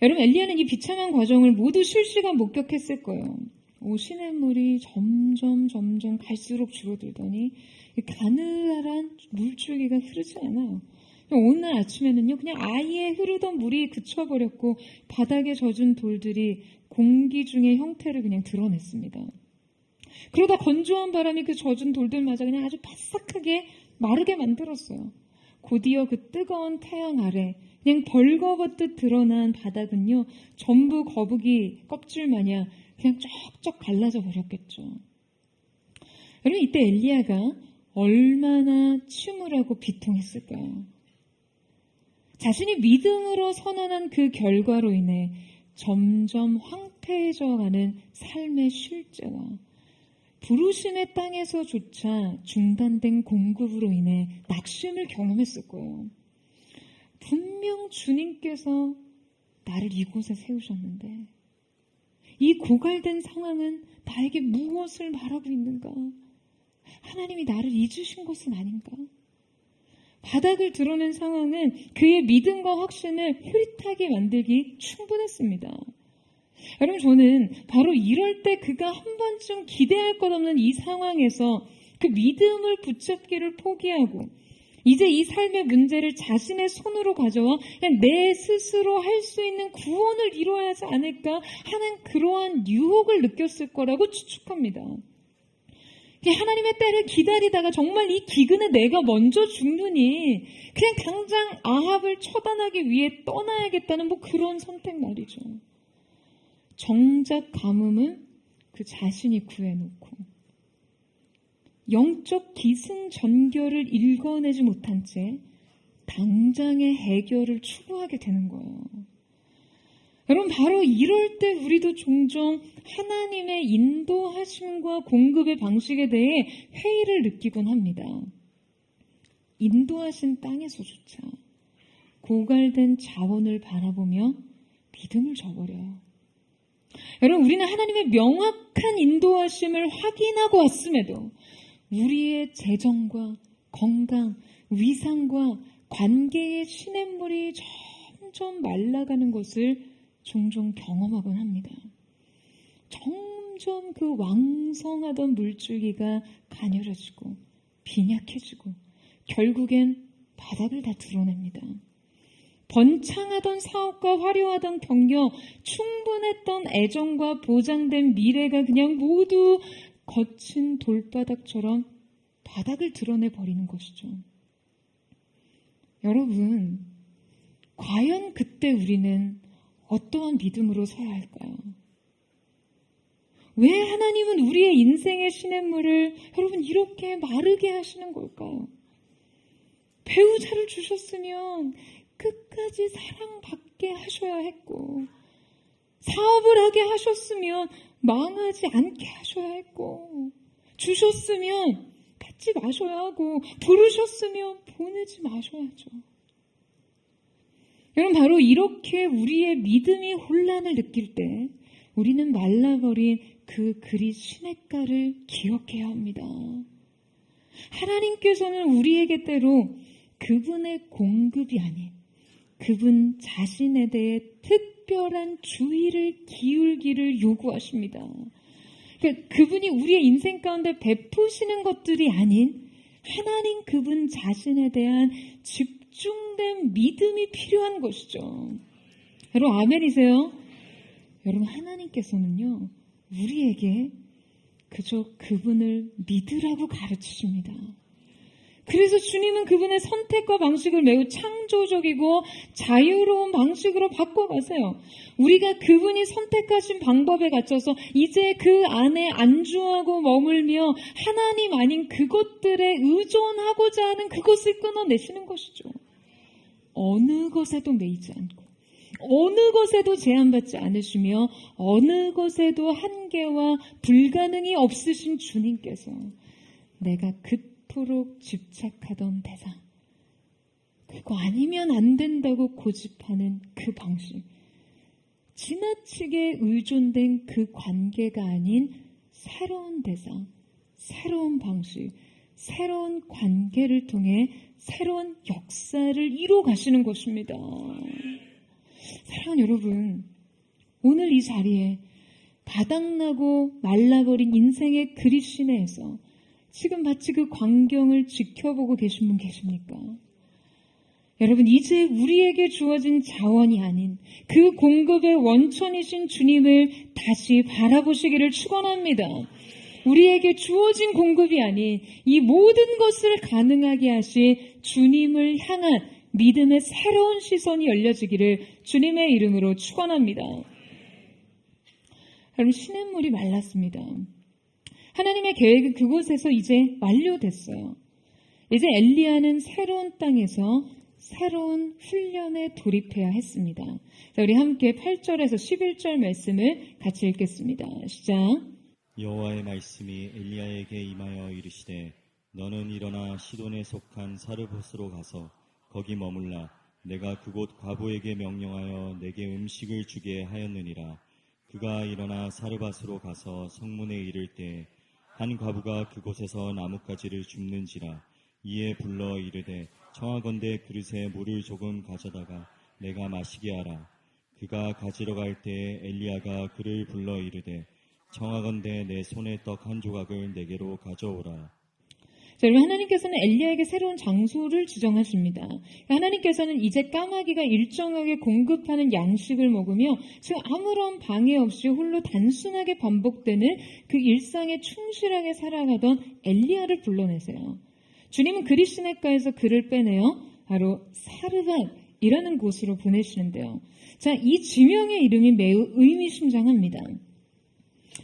여러분, 엘리야는 이 비참한 과정을 모두 실시간 목격했을 거예요. 시냇물이 점점 갈수록 줄어들더니 가느다란 물줄기가 흐르지 않아요. 오늘 아침에는요, 그냥 아예 흐르던 물이 그쳐버렸고 바닥에 젖은 돌들이 공기 중의 형태를 그냥 드러냈습니다. 그러다 건조한 바람이 그 젖은 돌들마저 그냥 아주 바싹하게 마르게 만들었어요. 곧이어 그 뜨거운 태양 아래 그냥 벌거벗듯 드러난 바닥은요, 전부 거북이 껍질 마냥 그냥 쩍쩍 갈라져 버렸겠죠. 여러분, 이때 엘리야가 얼마나 침울하고 비통했을까요? 자신이 믿음으로 선언한 그 결과로 인해 점점 황폐해져가는 삶의 실제와 부르심의 땅에서조차 중단된 공급으로 인해 낙심을 경험했을 거예요. 분명 주님께서 나를 이곳에 세우셨는데 이 고갈된 상황은 나에게 무엇을 말하고 있는가? 하나님이 나를 잊으신 것은 아닌가? 바닥을 드러낸 상황은 그의 믿음과 확신을 흐릿하게 만들기 충분했습니다. 여러분, 저는 바로 이럴 때 그가 한 번쯤 기대할 것 없는 이 상황에서 그 믿음을 붙잡기를 포기하고 이제 이 삶의 문제를 자신의 손으로 가져와 그냥 내 스스로 할 수 있는 구원을 이루어야 하지 않을까 하는 그러한 유혹을 느꼈을 거라고 추측합니다. 하나님의 때를 기다리다가 정말 이 기근에 내가 먼저 죽느니 그냥 당장 아합을 처단하기 위해 떠나야겠다는 그런 선택 말이죠. 정작 가뭄은 그 자신이 구해놓고 영적 기승전결을 읽어내지 못한 채 당장의 해결을 추구하게 되는 거예요. 여러분, 바로 이럴 때 우리도 종종 하나님의 인도하심과 공급의 방식에 대해 회의를 느끼곤 합니다. 인도하신 땅에서조차 고갈된 자원을 바라보며 믿음을 저버려요. 여러분, 우리는 하나님의 명확한 인도하심을 확인하고 왔음에도 우리의 재정과 건강, 위상과 관계의 시냇물이 점점 말라가는 것을 종종 경험하곤 합니다. 점점 그 왕성하던 물줄기가 가녀려지고 빈약해지고 결국엔 바닥을 다 드러냅니다. 번창하던 사업과 화려하던 경력, 충분했던 애정과 보장된 미래가 그냥 모두 거친 돌바닥처럼 바닥을 드러내버리는 것이죠. 여러분, 과연 그때 우리는 어떠한 믿음으로 서야 할까요? 왜 하나님은 우리의 인생의 시냇물을 여러분 이렇게 마르게 하시는 걸까요? 배우자를 주셨으면 끝까지 사랑받게 하셔야 했고, 사업을 하게 하셨으면 망하지 않게 하셔야 했고, 주셨으면 받지 마셔야 하고, 부르셨으면 보내지 마셔야죠. 여러분, 바로 이렇게 우리의 믿음이 혼란을 느낄 때 우리는 말라버린 그 그릿 시냇가를 기억해야 합니다. 하나님께서는 우리에게 때로 그분의 공급이 아닌 그분 자신에 대해 특별한 주의를 기울기를 요구하십니다. 그러니까 그분이 우리의 인생 가운데 베푸시는 것들이 아닌 하나님 그분 자신에 대한 집중된 믿음이 필요한 것이죠. 여러분 아멘이세요? 여러분 하나님께서는요 우리에게 그저 그분을 믿으라고 가르치십니다. 그래서 주님은 그분의 선택과 방식을 매우 창조적이고 자유로운 방식으로 바꿔가세요. 우리가 그분이 선택하신 방법에 갇혀서 이제 그 안에 안주하고 머물며 하나님 아닌 그것들에 의존하고자 하는 그것을 끊어내시는 것이죠. 어느 것에도 매이지 않고 어느 것에도 제한받지 않으시며 어느 것에도 한계와 불가능이 없으신 주님께서 내가 그토록 집착하던 대상, 그거 아니면 안 된다고 고집하는 그 방식, 지나치게 의존된 그 관계가 아닌 새로운 대상, 새로운 방식, 새로운 관계를 통해 새로운 역사를 이루어 가시는 것입니다. 사랑하는 여러분, 오늘 이 자리에 바닥나고 말라버린 인생의 그릿 시내에서 지금 마치 그 광경을 지켜보고 계신 분 계십니까? 여러분, 이제 우리에게 주어진 자원이 아닌 그 공급의 원천이신 주님을 다시 바라보시기를 축원합니다. 우리에게 주어진 공급이 아닌 이 모든 것을 가능하게 하신 주님을 향한 믿음의 새로운 시선이 열려지기를 주님의 이름으로 축원합니다. 여러분, 시냇물이 말랐습니다. 하나님의 계획은 그곳에서 이제 완료됐어요. 이제 엘리야는 새로운 땅에서 새로운 훈련에 돌입해야 했습니다. 자, 우리 함께 8절에서 11절 말씀을 같이 읽겠습니다. 시작. 여호와의 말씀이 엘리야에게 임하여 이르시되 너는 일어나 시돈에 속한 사르봇으로 가서 거기 머물라. 내가 그곳 과부에게 명령하여 내게 음식을 주게 하였느니라. 그가 일어나 사르밧으로 가서 성문에 이를 때 한 과부가 그곳에서 나뭇가지를 줍는지라. 이에 불러 이르되 청하건대 그릇에 물을 조금 가져다가 내가 마시게 하라. 그가 가지러 갈 때에 엘리야가 그를 불러 이르되 청하건대 내 손에 떡 한 조각을 내게로 가져오라. 자, 여러분, 하나님께서는 엘리야에게 새로운 장소를 지정하십니다. 하나님께서는 이제 까마귀가 일정하게 공급하는 양식을 먹으며 지금 아무런 방해 없이 홀로 단순하게 반복되는 그 일상에 충실하게 살아가던 엘리야를 불러내세요. 주님은 그릿 시냇가에서 그를 빼내어 바로 사르밧이라는 곳으로 보내시는데요. 자, 이 지명의 이름이 매우 의미심장합니다.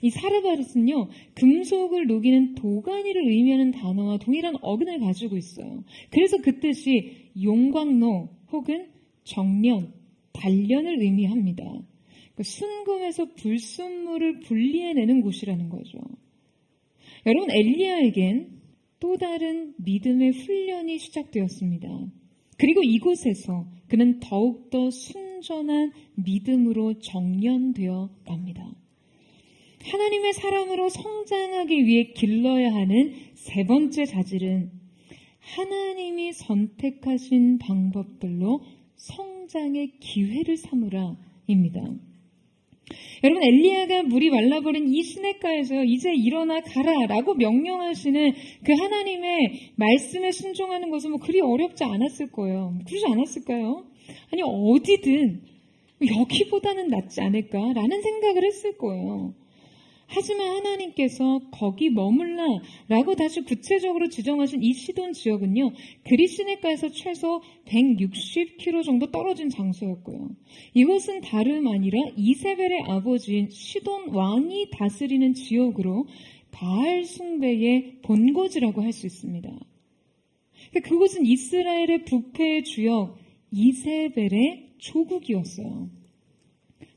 이 사르밧은요, 금속을 녹이는 도가니를 의미하는 단어와 동일한 어근을 가지고 있어요. 그래서 그 뜻이 용광로 혹은 정련, 단련을 의미합니다. 그러니까 순금에서 불순물을 분리해내는 곳이라는 거죠. 여러분, 엘리야에겐 또 다른 믿음의 훈련이 시작되었습니다. 그리고 이곳에서 그는 더욱더 순전한 믿음으로 정련되어 갑니다. 하나님의 사람으로 성장하기 위해 길러야 하는 세 번째 자질은 하나님이 선택하신 방법들로 성장의 기회를 삼으라입니다. 여러분, 엘리야가 물이 말라버린 이 시냇가에서 이제 일어나 가라라고 명령하시는 그 하나님의 말씀에 순종하는 것은 뭐 그리 어렵지 않았을 거예요. 그러지 않았을까요? 아니, 어디든 여기보다는 낫지 않을까라는 생각을 했을 거예요. 하지만 하나님께서 거기 머물라 라고 다시 구체적으로 지정하신 이 시돈 지역은요, 그리시네가에서 최소 160km 정도 떨어진 장소였고요. 이것은 다름 아니라 이세벨의 아버지인 시돈 왕이 다스리는 지역으로 바알 숭배의 본거지라고 할 수 있습니다. 그곳은 이스라엘의 부패의 주역 이세벨의 조국이었어요.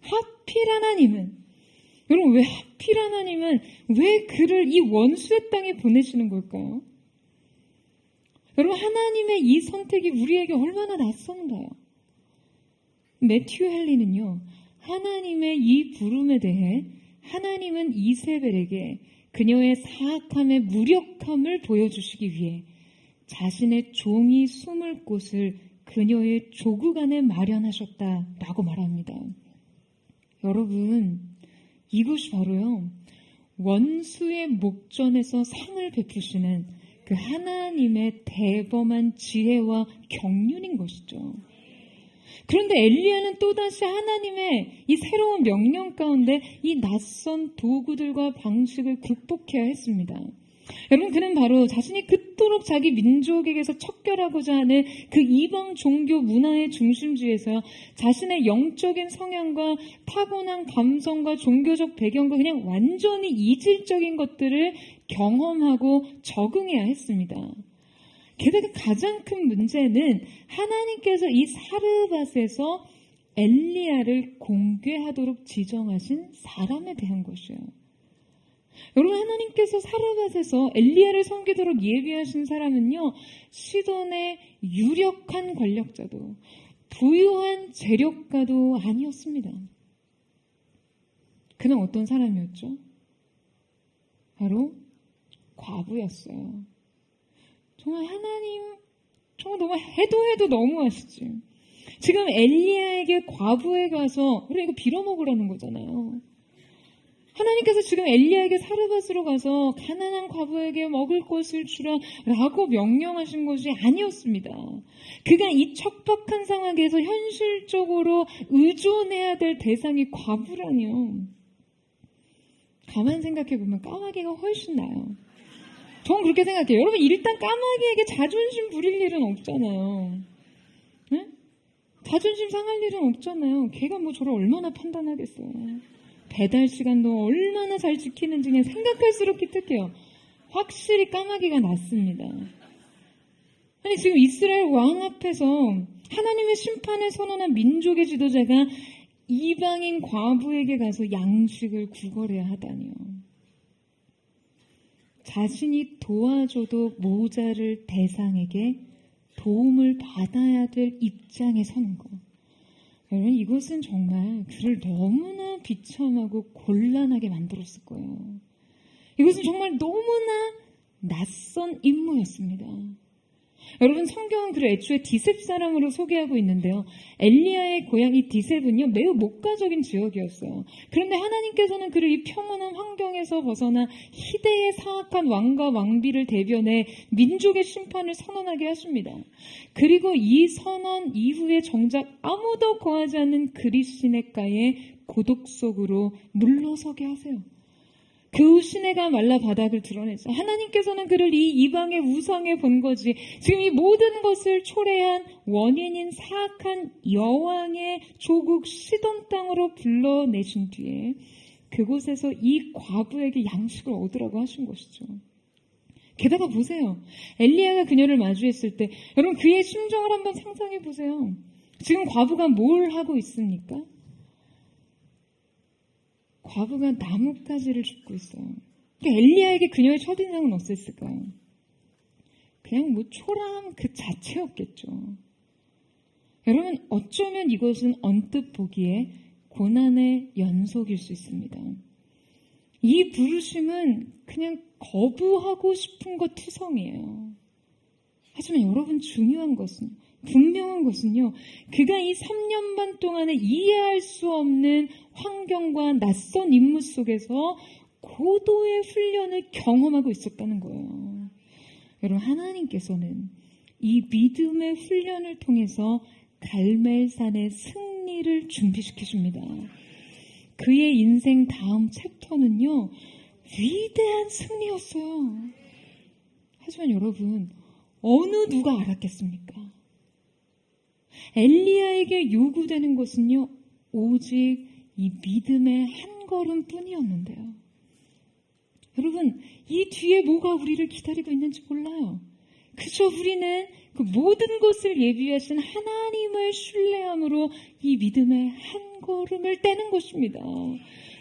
하필 하나님은, 여러분, 왜 하필 하나님은 왜 그를 이 원수의 땅에 보내시는 걸까요? 여러분, 하나님의 이 선택이 우리에게 얼마나 낯선가요? 매튜 헨리는요, 하나님의 이 부름에 대해 하나님은 이세벨에게 그녀의 사악함의 무력함을 보여주시기 위해 자신의 종이 숨을 곳을 그녀의 조국 안에 마련하셨다라고 말합니다. 여러분, 이것이 바로요, 원수의 목전에서 상을 베푸시는 그 하나님의 대범한 지혜와 경륜인 것이죠. 그런데 엘리야는 또다시 하나님의 이 새로운 명령 가운데 이 낯선 도구들과 방식을 극복해야 했습니다. 여러분, 그는 바로 자신이 그토록 자기 민족에게서 척결하고자 하는 그 이방 종교 문화의 중심지에서 자신의 영적인 성향과 타고난 감성과 종교적 배경과 그냥 완전히 이질적인 것들을 경험하고 적응해야 했습니다. 게다가 가장 큰 문제는 하나님께서 이 사르밧에서 엘리야를 공개하도록 지정하신 사람에 대한 것이에요. 여러분, 하나님께서 사르밧에서 엘리야를 섬기도록 예비하신 사람은요, 시돈의 유력한 권력자도 부유한 재력가도 아니었습니다. 그는 어떤 사람이었죠? 바로 과부였어요. 정말 하나님, 정말 너무 해도 너무하시지. 지금 엘리야에게 과부에 가서, 우리 이거 빌어먹으라는 거잖아요. 하나님께서 지금 엘리야에게 사르밧으로 가서 가난한 과부에게 먹을 것을 주라 라고 명령하신 것이 아니었습니다. 그가 이 척박한 상황에서 현실적으로 의존해야 될 대상이 과부라니요. 가만 생각해보면 까마귀가 훨씬 나아요. 저는 그렇게 생각해요. 여러분, 일단 까마귀에게 자존심 부릴 일은 없잖아요. 네? 자존심 상할 일은 없잖아요. 걔가 뭐 저를 얼마나 판단하겠어요. 배달 시간도 얼마나 잘 지키는지 그냥 생각할수록 기특해요. 확실히 까마귀가 낫습니다. 아니, 지금 이스라엘 왕 앞에서 하나님의 심판을 선언한 민족의 지도자가 이방인 과부에게 가서 양식을 구걸해야 하다니요. 자신이 도와줘도 모자를 대상에게 도움을 받아야 될 입장에 서는 것. 여러분, 이것은 정말 그를 너무나 비참하고 곤란하게 만들었을 거예요. 이것은 정말 너무나 낯선 임무였습니다. 여러분, 성경은 그를 애초에 디셉 사람으로 소개하고 있는데요. 엘리야의 고향 이 디셉은요, 매우 목가적인 지역이었어요. 그런데 하나님께서는 그를 이 평온한 환경에서 벗어나 희대의 사악한 왕과 왕비를 대변해 민족의 심판을 선언하게 하십니다. 그리고 이 선언 이후에 정작 아무도 거하지 않는 그리시네가의 고독 속으로 물러서게 하세요. 그 시내가 말라 바닥을 드러내죠. 하나님께서는 그를 이 이방의 우상의 본거지, 지금 이 모든 것을 초래한 원인인 사악한 여왕의 조국 시돈 땅으로 불러내신 뒤에 그곳에서 이 과부에게 양식을 얻으라고 하신 것이죠. 게다가 보세요. 엘리야가 그녀를 마주했을 때 여러분, 그의 심정을 한번 상상해 보세요. 지금 과부가 뭘 하고 있습니까? 과부가 나뭇가지를 줍고 있어요. 그러니까 엘리야에게 그녀의 첫인상은 어땠을까요? 그냥 뭐 초라함 그 자체였겠죠. 여러분, 어쩌면 이것은 언뜻 보기에 고난의 연속일 수 있습니다. 이 부르심은 그냥 거부하고 싶은 것 투성이에요. 하지만 여러분, 중요한 것은, 분명한 것은요, 그가 이 3년 반 동안에 이해할 수 없는 환경과 낯선 임무 속에서 고도의 훈련을 경험하고 있었다는 거예요. 여러분, 하나님께서는 이 믿음의 훈련을 통해서 갈멜산의 승리를 준비시켜 줍니다. 그의 인생 다음 챕터는요, 위대한 승리였어요. 하지만 여러분, 어느 누가 알았겠습니까? 엘리야에게 요구되는 것은요, 오직 이 믿음의 한 걸음뿐이었는데요. 여러분, 이 뒤에 뭐가 우리를 기다리고 있는지 몰라요. 그저 우리는 그 모든 것을 예비하신 하나님을 신뢰함으로 이 믿음의 한 걸음을 떼는 것입니다.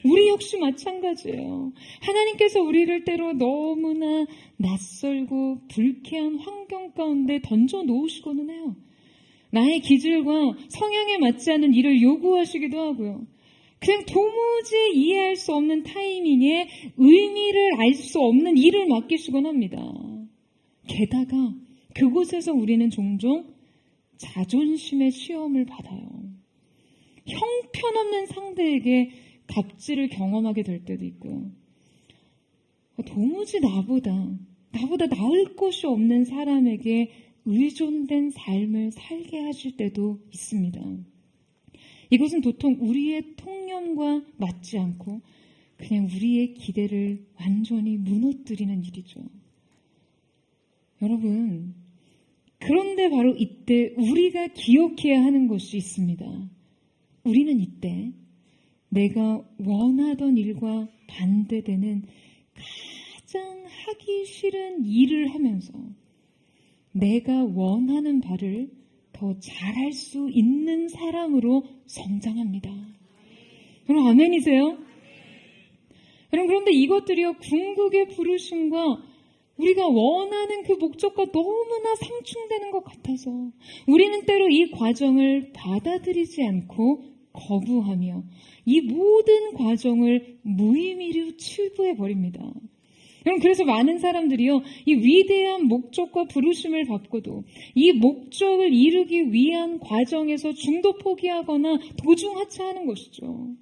우리 역시 마찬가지예요. 하나님께서 우리를 때로 너무나 낯설고 불쾌한 환경 가운데 던져 놓으시고는 해요. 나의 기질과 성향에 맞지 않는 일을 요구하시기도 하고요. 그냥 도무지 이해할 수 없는 타이밍에 의미를 알 수 없는 일을 맡기시곤 합니다. 게다가 그곳에서 우리는 종종 자존심의 시험을 받아요. 형편없는 상대에게 갑질을 경험하게 될 때도 있고요. 도무지 나보다 나을 것이 없는 사람에게 의존된 삶을 살게 하실 때도 있습니다. 이것은 도통 우리의 통념과 맞지 않고 그냥 우리의 기대를 완전히 무너뜨리는 일이죠. 여러분, 그런데 바로 이때 우리가 기억해야 하는 것이 있습니다. 우리는 이때 내가 원하던 일과 반대되는 가장 하기 싫은 일을 하면서 내가 원하는 바를 더 잘할 수 있는 사람으로 성장합니다. 여러분, 아멘이세요? 여러분, 그런데 이것들이요, 궁극의 부르심과 우리가 원하는 그 목적과 너무나 상충되는 것 같아서 우리는 때로 이 과정을 받아들이지 않고 거부하며 이 모든 과정을 무의미로 치부해버립니다. 여러분, 그래서 많은 사람들이요, 이 위대한 목적과 부르심을 받고도 이 목적을 이루기 위한 과정에서 중도 포기하거나 도중 하차하는 것이죠.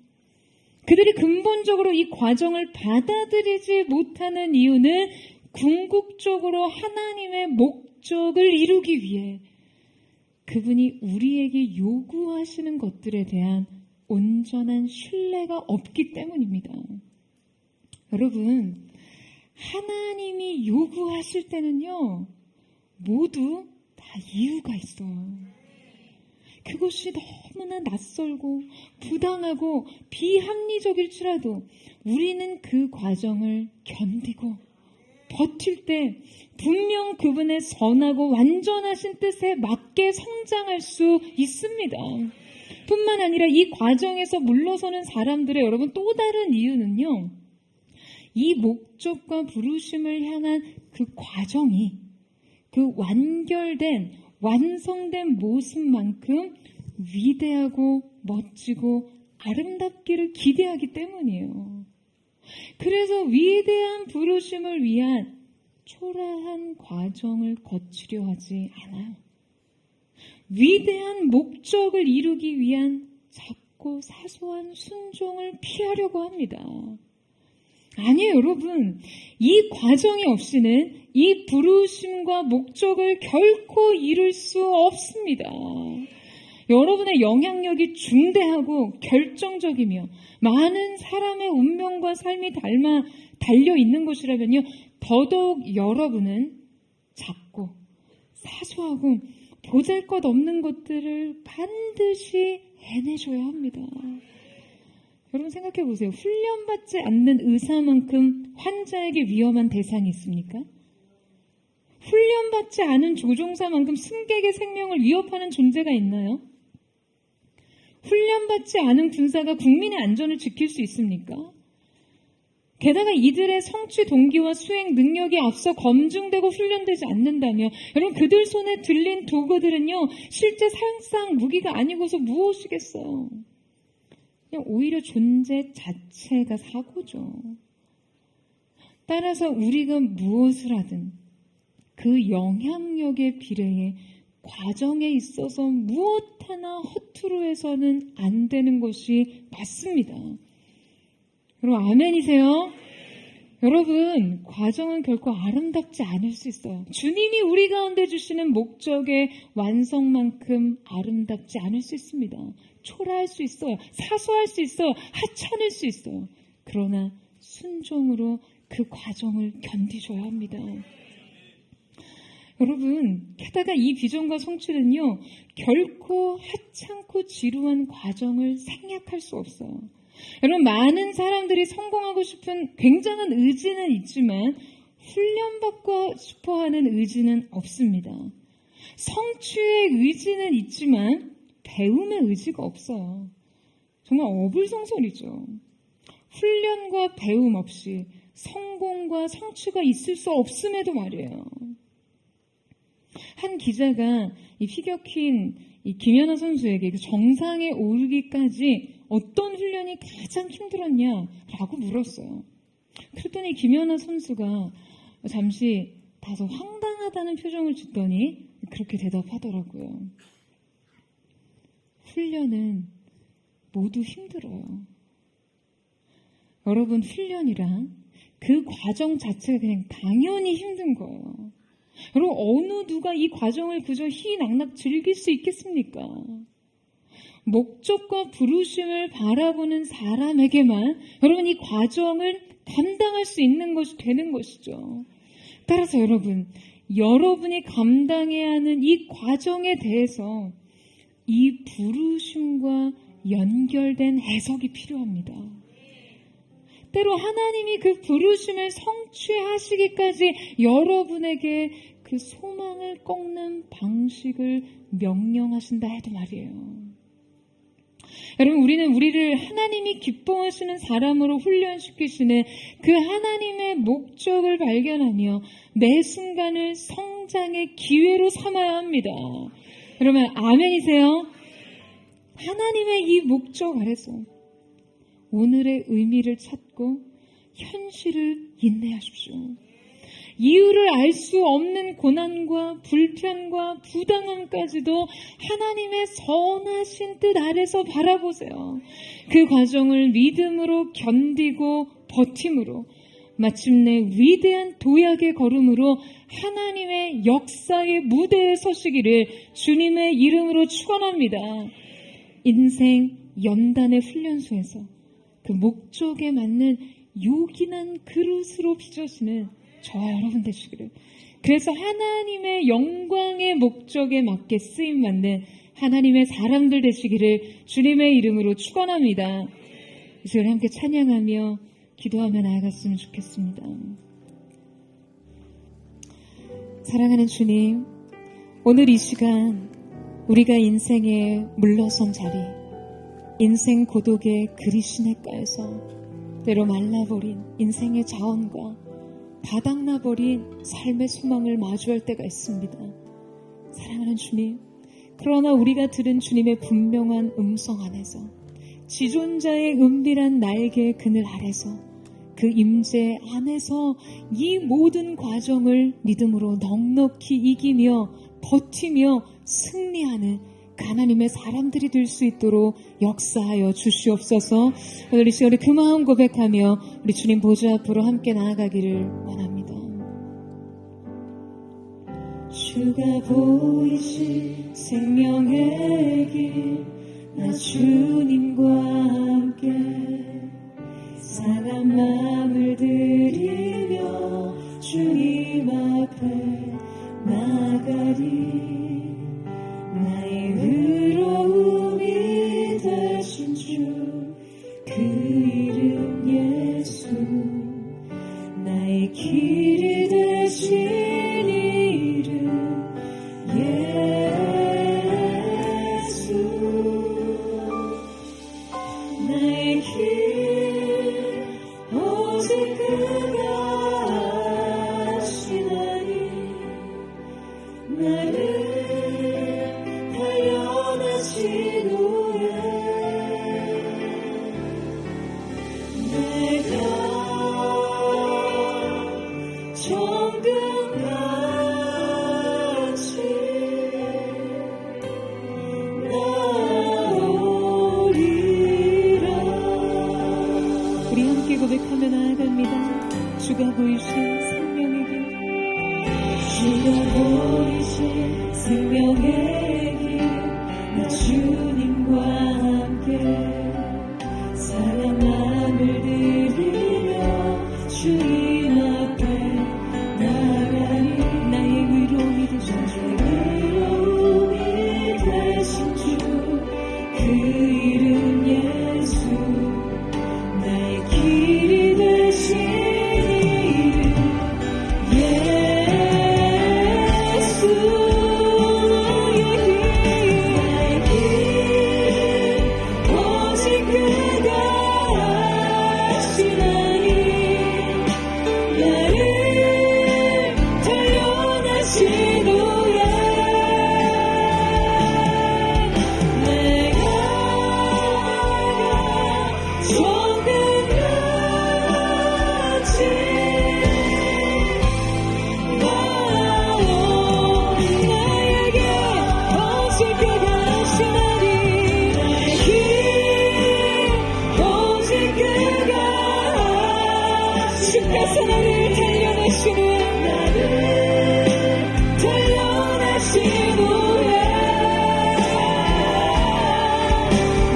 그들이 근본적으로 이 과정을 받아들이지 못하는 이유는 궁극적으로 하나님의 목적을 이루기 위해 그분이 우리에게 요구하시는 것들에 대한 온전한 신뢰가 없기 때문입니다. 여러분, 하나님이 요구하실 때는요, 모두 다 이유가 있어요. 그것이 너무나 낯설고 부당하고 비합리적일지라도 우리는 그 과정을 견디고 버틸 때 분명 그분의 선하고 완전하신 뜻에 맞게 성장할 수 있습니다. 뿐만 아니라 이 과정에서 물러서는 사람들의 여러분 또 다른 이유는요, 이 목적과 부르심을 향한 그 과정이 그 완결된 완성된 모습만큼 위대하고 멋지고 아름답기를 기대하기 때문이에요. 그래서 위대한 부르심을 위한 초라한 과정을 거치려 하지 않아요. 위대한 목적을 이루기 위한 작고 사소한 순종을 피하려고 합니다. 아니에요, 여러분. 이 과정이 없이는 이 부르심과 목적을 결코 이룰 수 없습니다. 여러분의 영향력이 중대하고 결정적이며 많은 사람의 운명과 삶이 달려 있는 것이라면요, 더더욱 여러분은 작고 사소하고 보잘것없는 것들을 반드시 해내셔야 합니다. 여러분 생각해 보세요. 훈련받지 않는 의사만큼 환자에게 위험한 대상이 있습니까? 훈련받지 않은 조종사만큼 승객의 생명을 위협하는 존재가 있나요? 훈련받지 않은 군사가 국민의 안전을 지킬 수 있습니까? 게다가 이들의 성취 동기와 수행 능력이 앞서 검증되고 훈련되지 않는다며 여러분 그들 손에 들린 도구들은요 실제 사용상 무기가 아니고서 무엇이겠어요? 그냥 오히려 존재 자체가 사고죠. 따라서 우리가 무엇을 하든 그 영향력에 비례해 과정에 있어서 무엇 하나 허투루 해서는 안 되는 것이 맞습니다. 여러분 아멘이세요? 여러분, 과정은 결코 아름답지 않을 수 있어요. 주님이 우리 가운데 주시는 목적의 완성만큼 아름답지 않을 수 있습니다. 초라할 수 있어요. 사소할 수 있어요. 하찮을 수 있어요. 그러나 순종으로 그 과정을 견디줘야 합니다. 여러분, 게다가 이 비전과 성취는요, 결코 하찮고 지루한 과정을 생략할 수 없어요. 여러분, 많은 사람들이 성공하고 싶은 굉장한 의지는 있지만 훈련받고 싶어하는 의지는 없습니다. 성취의 의지는 있지만 배움의 의지가 없어요. 정말 어불성설이죠. 훈련과 배움 없이 성공과 성취가 있을 수 없음에도 말이에요. 한 기자가 이 피겨킨 이 김연아 선수에게 그 정상에 오르기까지 어떤 훈련이 가장 힘들었냐라고 물었어요. 그랬더니 김연아 선수가 잠시 다소 황당하다는 표정을 짓더니 그렇게 대답하더라고요. 훈련은 모두 힘들어요. 여러분, 훈련이란 그 과정 자체가 그냥 당연히 힘든 거예요. 여러분, 어느 누가 이 과정을 그저 희낙낙 즐길 수 있겠습니까? 목적과 부르심을 바라보는 사람에게만 여러분 이 과정을 감당할 수 있는 것이 되는 것이죠. 따라서 여러분이 감당해야 하는 이 과정에 대해서 이 부르심과 연결된 해석이 필요합니다. 때로 하나님이 그 부르심을 성취하시기까지 여러분에게 그 소망을 꺾는 방식을 명령하신다 해도 말이에요. 여러분, 우리는 우리를 하나님이 기뻐하시는 사람으로 훈련시키시는 그 하나님의 목적을 발견하며 매 순간을 성장의 기회로 삼아야 합니다. 여러분, 아멘이세요? 하나님의 이 목적 아래서 오늘의 의미를 찾고 현실을 인내하십시오. 이유를 알 수 없는 고난과 불편과 부당함까지도 하나님의 선하신 뜻 아래서 바라보세요. 그 과정을 믿음으로 견디고 버팀으로 마침내 위대한 도약의 걸음으로 하나님의 역사의 무대에 서시기를 주님의 이름으로 축원합니다. 인생 연단의 훈련소에서 그 목적에 맞는 요긴한 그릇으로 빚어지는 저와 여러분 되시기를. 그래서 하나님의 영광의 목적에 맞게 쓰임받는 하나님의 사람들 되시기를 주님의 이름으로 축원합니다. 이 시간에 함께 찬양하며 기도하며 나아갔으면 좋겠습니다. 사랑하는 주님, 오늘 이 시간 우리가 인생에 물러선 자리, 인생 고독의 그리시네가에서 때로 말라버린 인생의 자원과 바닥나버린 삶의 소망을 마주할 때가 있습니다. 사랑하는 주님, 그러나 우리가 들은 주님의 분명한 음성 안에서 지존자의 은밀한 날개의 그늘 아래서 그 임재 안에서 이 모든 과정을 믿음으로 넉넉히 이기며 버티며 승리하는 하나님의 사람들이 될 수 있도록 역사하여 주시옵소서. 오늘 이 시간에 그 마음 고백하며 우리 주님 보좌 앞으로 함께 나아가기를 원합니다. 주가 보이신 생명의 길, 나 주님과 함께 사랑 마음을 드리며 주님 앞에 나가리. 나의 의로움이 되신 주 그 이름 예수, 나의 길이 되신 이름 예수, 나의 길 잃어버리신 생명의 길, 나 주님과 함께 사랑함을 드리며 주님 앞에 나가니 나의 위로이 되신 주, 그 이름 예수, 나의 길이 되신 이름 예수. 나의 길 오직 그가 하시나니 나를 달려나신 후에 내가 조금같이 나에게 오직 그가 하시나니 나의 길 오직 그가 주께서 나를 달려내시는 나를 달려내신 후에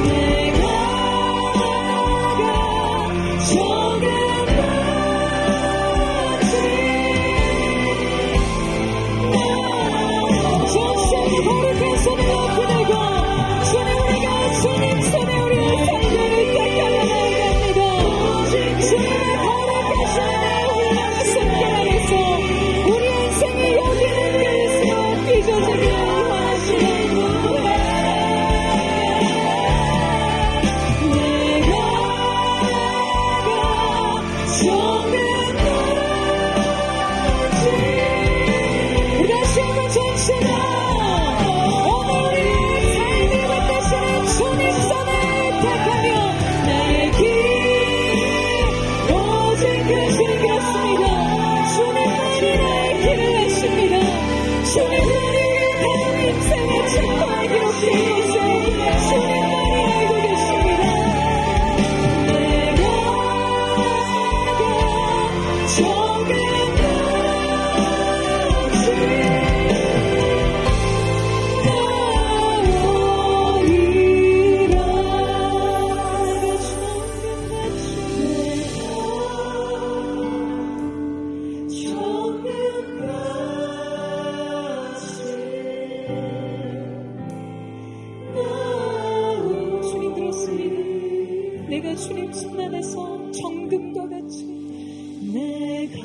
내가 조금같이 정신 거룩한 손을 높이 들고 주님 우리가 주님 손에 우리의 삶을 떼겨야 합니다. 주님의 거룩하신 훌륭한 손길 안에서 우리 인생이 여기는 데에서 삐져지길 원하시는 후에 내가 조금같이 우리 다시 한번 전시다. 오늘 우리의 삶을 받으시는 주님 손을 택하며 나의 길 오직 그 즐겼습니다. 주님만이 나의 길을 하십니다. 주님만이 다른 인생의 책과에 기록된 것을 주님만이 알고 계십니다. 내가 조금같이 주님 들었습니다. 내가 주님 손 안에서 정금과 같이 내가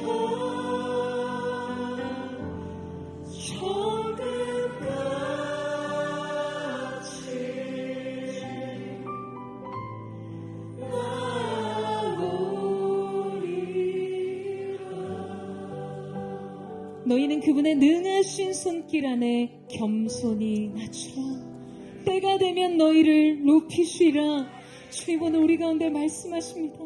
너희는 그분의 능하신 손길 안에 겸손히 낮추라. 때가 되면 너희를 높이시라. 주님은 우리 가운데 말씀하십니다.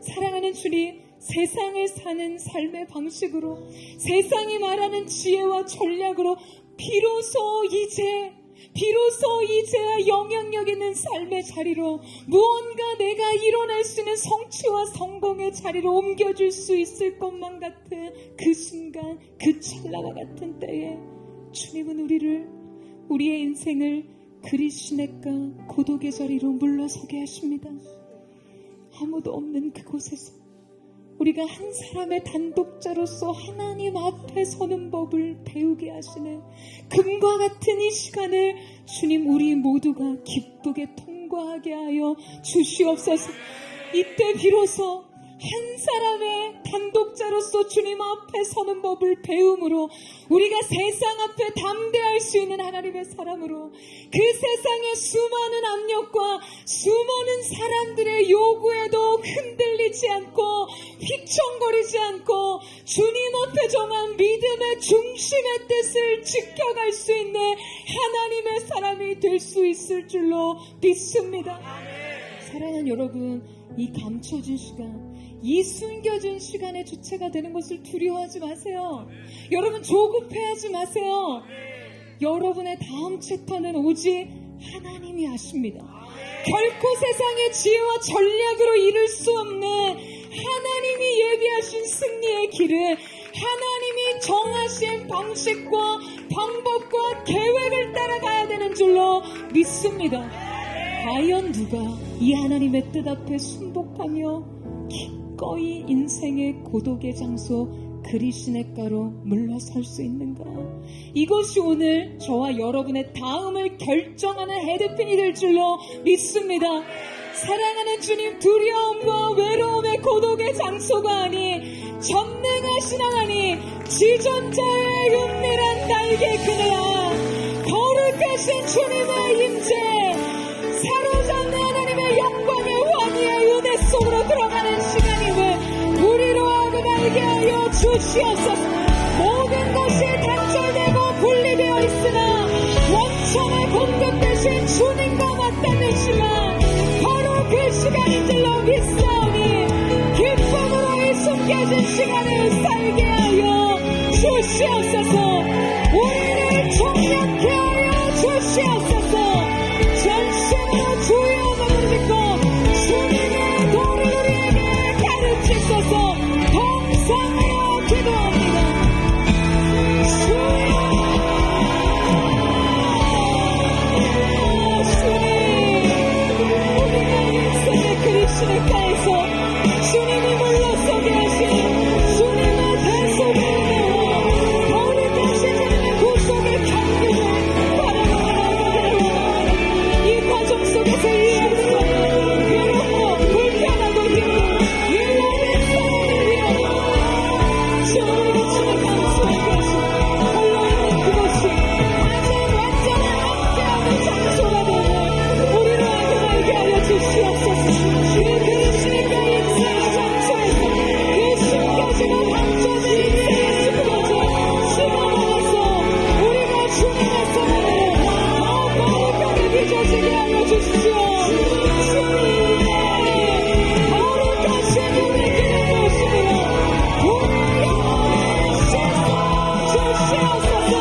사랑하는 주님, 세상을 사는 삶의 방식으로, 세상이 말하는 지혜와 전략으로 비로소 이제야 영향력 있는 삶의 자리로, 무언가 내가 이뤄낼 수 있는 성취와 성공의 자리로 옮겨줄 수 있을 것만 같은 그 순간, 그 찰나와 같은 때에 주님은 우리의 인생을 그리시네가 고독의 자리로 물러서게 하십니다. 아무도 없는 그곳에서 우리가 한 사람의 단독자로서 하나님 앞에 서는 법을 배우게 하시는 금과 같은 이 시간을 주님 우리 모두가 기쁘게 통과하게 하여 주시옵소서. 이때 비로소 한 사람의 단독자로서 주님 앞에 서는 법을 배움으로 우리가 세상 앞에 담대할 수 있는 하나님의 사람으로, 그 세상의 수많은 압력과 수많은 사람들의 요구에도 흔들리지 않고 휘청거리지 않고 주님 앞에 정한 믿음의 중심의 뜻을 지켜갈 수 있는 하나님의 사람이 될 수 있을 줄로 믿습니다. 사랑하는 여러분, 이 감춰진 시간, 이 숨겨진 시간의 주체가 되는 것을 두려워하지 마세요. 여러분 조급해하지 마세요. 여러분의 다음 챕터는 오직 하나님이 아십니다. 결코 세상의 지혜와 전략으로 이룰 수 없는 하나님이 예비하신 승리의 길을 하나님이 정하신 방식과 방법과 계획을 따라가야 되는 줄로 믿습니다. 과연 누가 이 하나님의 뜻 앞에 순복하며 기꺼이 인생의 고독의 장소 그리시네가로 물러설 수 있는가? 이것이 오늘 저와 여러분의 다음을 결정하는 헤드핀이 될 줄로 믿습니다. 사랑하는 주님, 두려움과 외로움의 고독의 장소가 아닌 전능하신 하나님, 지존자의 은밀한 날개 그네야, 거룩하신 주님의 임재, 사로잡는 하나님의 영광의 환희의 은혜 속으로 들어가는 시간임을 우리로 하고 알게 하여 주시옵소서. 모든 것이 단절되고 분리되어 있으나 원천의 공급 대신 주님과 맞닿는 시간, 바로 그 시간인 줄로 믿사오니 기쁨으로 이 숨겨진 시간을 살게 하여 주시옵소서. 우리를 정력케 하여 주시옵소서. 전심으로 주의 언어를 믿고 주님의 도를 우리에게 가르치소서. 동성으로 기도합니다. 그리시네가에서 주님이 물러서게 하신 주님의 대속의 은혜와 거룩하신 주님의 구속의 감격을 바라보는 이 과정 속에서 이해하는 것, 괴롭고 불편하고 힘든 이 모든 상황을 위하여 주님의 주의 감수하게 하신 홀로 그것이 가장 완전한 함께하는 장소가 되는 우리로 하여금 알게 하여 주시옵소서. 그 그리시네가 인생의 장소에서 그 숨겨지고 감춰진 인생의 숲에서 심어먹어서 우리가 주님의 손안에 더 거룩하게 빚어지게 하여 주시오. 주님의 거룩하신 우리 길을 모시므로 우리의 영혼을 씻어 주시옵소서.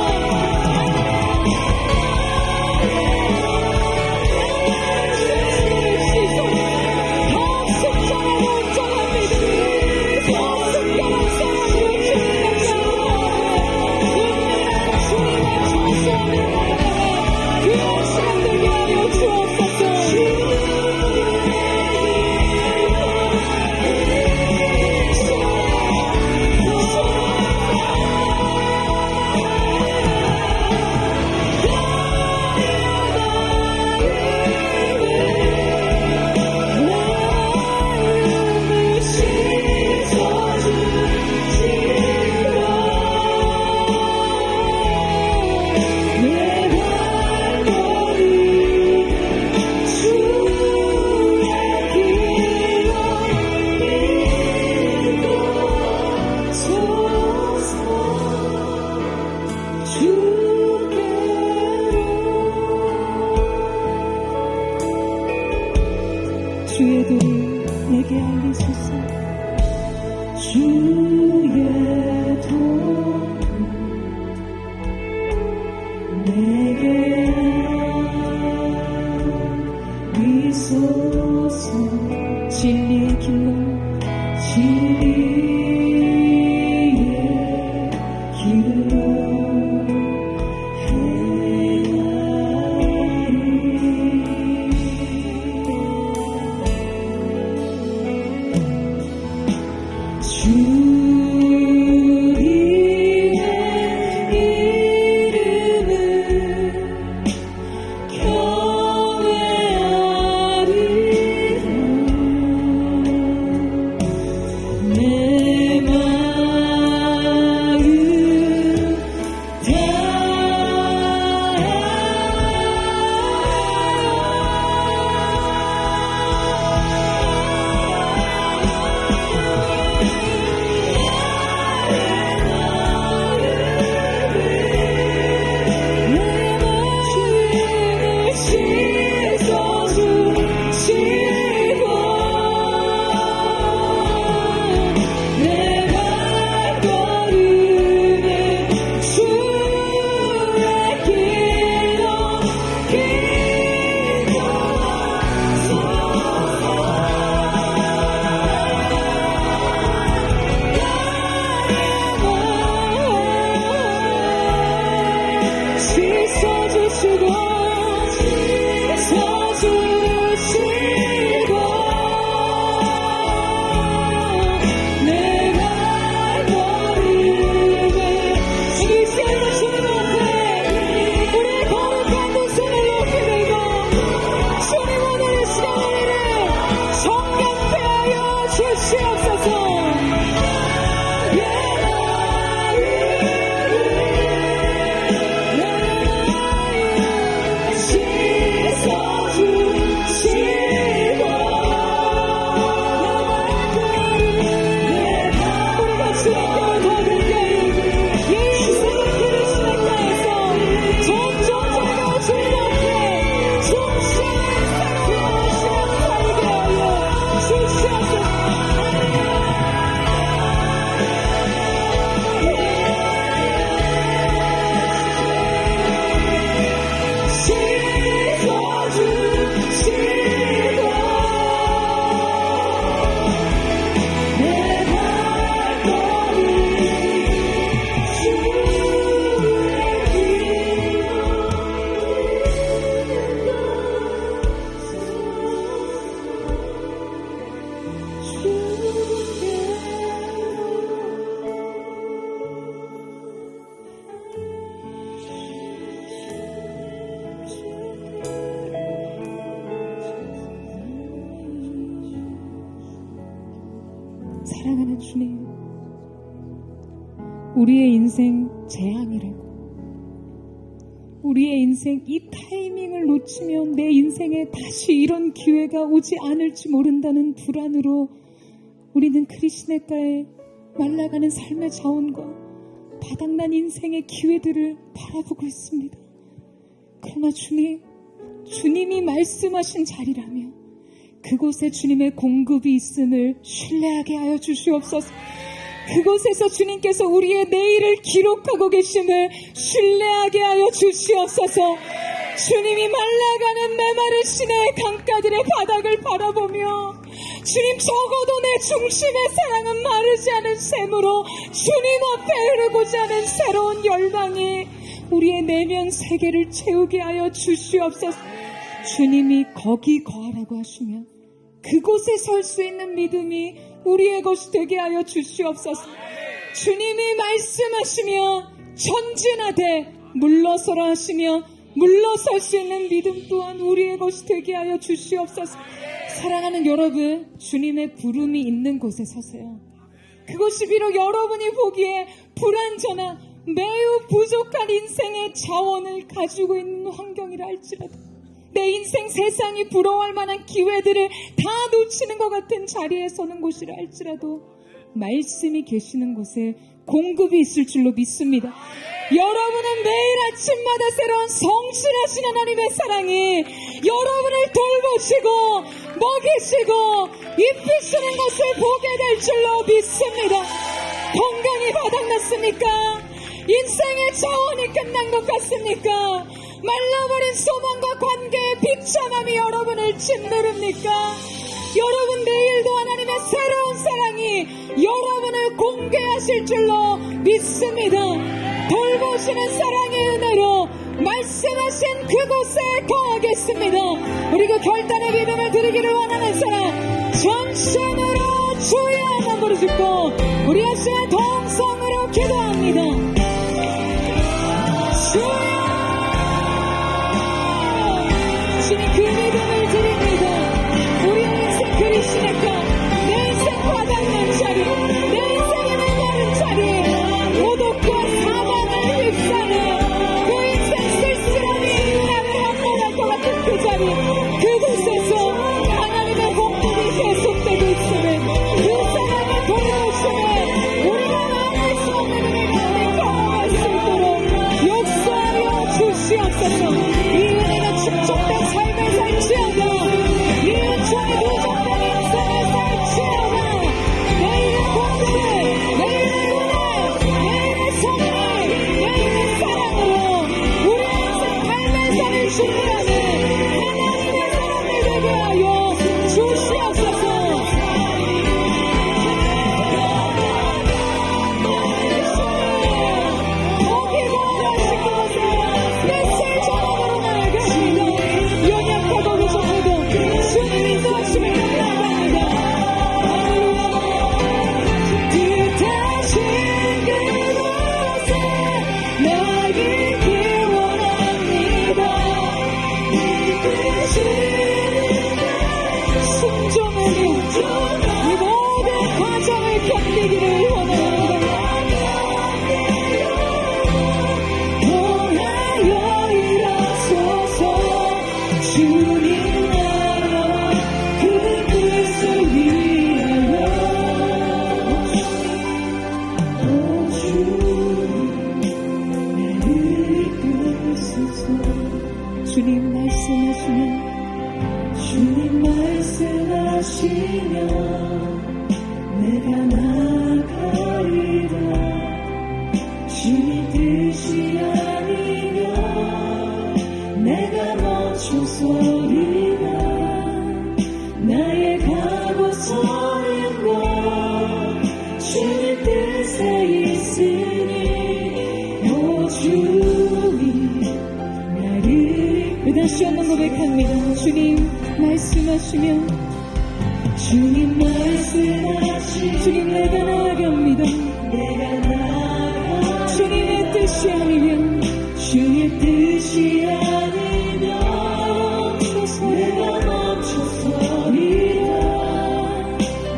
주의 도를 내게 알리소서. 주의 도를 내게 알리소서. 진리의 길로 진리의 길로 내 사랑하는 주님, 우리의 인생 재앙이라고, 우리의 인생 이 타이밍을 놓치면 내 인생에 다시 이런 기회가 오지 않을지 모른다는 불안으로 우리는 그리스네가의 말라가는 삶의 자원과 바닥난 인생의 기회들을 바라보고 있습니다. 그러나 주님, 주님이 말씀하신 자리라며 그곳에 주님의 공급이 있음을 신뢰하게 하여 주시옵소서. 그곳에서 주님께서 우리의 내일을 기록하고 계심을 신뢰하게 하여 주시옵소서. 주님이 말라가는 메마르신 강가들의 바닥을 바라보며 주님, 적어도 내 중심의 사랑은 마르지 않은 샘으로 주님 앞에 흐르고자 하는 새로운 열망이 우리의 내면 세계를 채우게 하여 주시옵소서. 주님이 거기 거하라고 하시면 그곳에 설 수 있는 믿음이 우리의 것이 되게 하여 주시옵소서. 주님이 말씀하시며 전진하되 물러서라 하시며 물러설 수 있는 믿음 또한 우리의 것이 되게 하여 주시옵소서. 사랑하는 여러분, 주님의 부름이 있는 곳에 서세요. 그것이 비록 여러분이 보기에 불완전한 매우 부족한 인생의 자원을 가지고 있는 환경이라 할지라도, 내 인생 세상이 부러워할 만한 기회들을 다 놓치는 것 같은 자리에 서는 곳이라 할지라도 말씀이 계시는 곳에 공급이 있을 줄로 믿습니다. 여러분은 매일 아침마다 새로운 성실하신 하나님의 사랑이 여러분을 돌보시고 먹이시고 입히시는 것을 보게 될 줄로 믿습니다. 건강이 바닥났습니까? 인생의 자원이 끝난 것 같습니까? 말라버린 소망과 관계의 비참함이 여러분을 짓누릅니까? 여러분, 내일도 하나님의 새로운 사랑이 여러분을 공개하실 줄로 믿습니다. 돌보시는 사랑의 은혜로 말씀하신 그곳에 거하겠습니다. 우리 그 결단의 믿음을 드리기를 원하는 사람, 전심으로 주의 한번 부르짖고 우리 아시아 동성으로 기도합니다. 주여, 주님 그 믿음을 드립니다. 우리 인생 그리시니까 내 인생 바닥난 자리, 내 인생의 메마른 자리, 고독과 사망을 휩싸는 그 인생 쓸쓸함이 나를 함몰할 것 같은 그 자리, 그곳에서 하나님의 공급이 계속되고 있음을, 그 사랑의 돌아오심을 우리가 말할 수 없는 은혜 가운데 경험할 수 있도록 역사하여 주시옵소서. 이 은혜가 축적된 삶을 살지어다. 이 은총이 누적된 인생을 살지어다. 내일의 공급을, 내일의 은혜, 내일의 성령, 내일의 사랑으로 우리 인생 발매사를 준비하는 하나님의 사람을 되게 하여 주시옵소서. 거기 거하신 곳에 뱃을 전함으로 나아갑니다. 연약하고 부족하고 주님이 도와주심을 나아갑니다. 뜻하신 그곳에 나 있기 원합니다. 순종으로 이 모든 과정을 견디기를 원합니다. 통하여 일어서서 주님 나라와 그 뜻을 위하여 오 주님 나를 이끄소서. 주님 말씀하시면 내가 나가리라. 주님 뜻이 아니면 내가 멈춰서리라. 다시 한번 고백합니다. 주님 말씀하시면 주님 말씀하시면 주님 내가 나아갑니다. 주님의 뜻이 아니면 주의 뜻이 아니면 내가 멈춰서리라.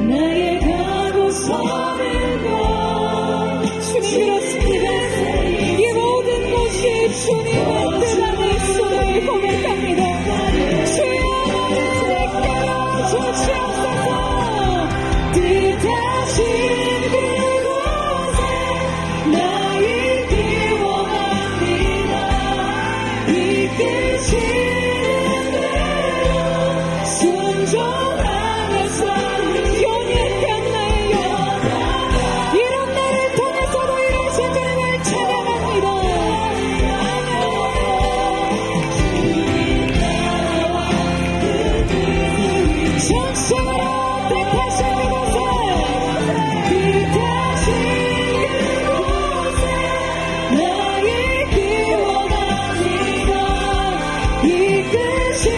나의 가고서는 것 주님 그렇습니다. 이 모든 것이 주님의 뜻 안에 있음을 고백합니다. 주여 나를 깨워 주시옵소서. 뜻하신 그곳에 나의 기원합니다. 이끄시는 대로 순종하면서 연약한 나의 영혼 이런 나를 통해서도 이루신 주님을 찬양합니다. 정성으로 택하신 그곳에 나의 기원합니다. 이끄시는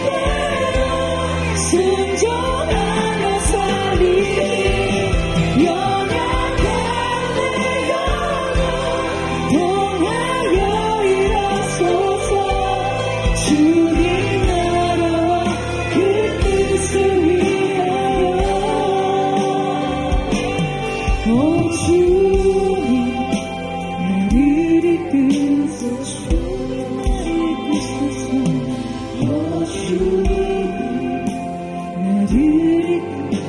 대로 순종하며 살리니 연약한 내 영혼 통하여 일어서서 주님 나라와 그 뜻을 위하여 오 주님 나를 이끄소서. 주님 나를 이끄소서. 오 주님 나를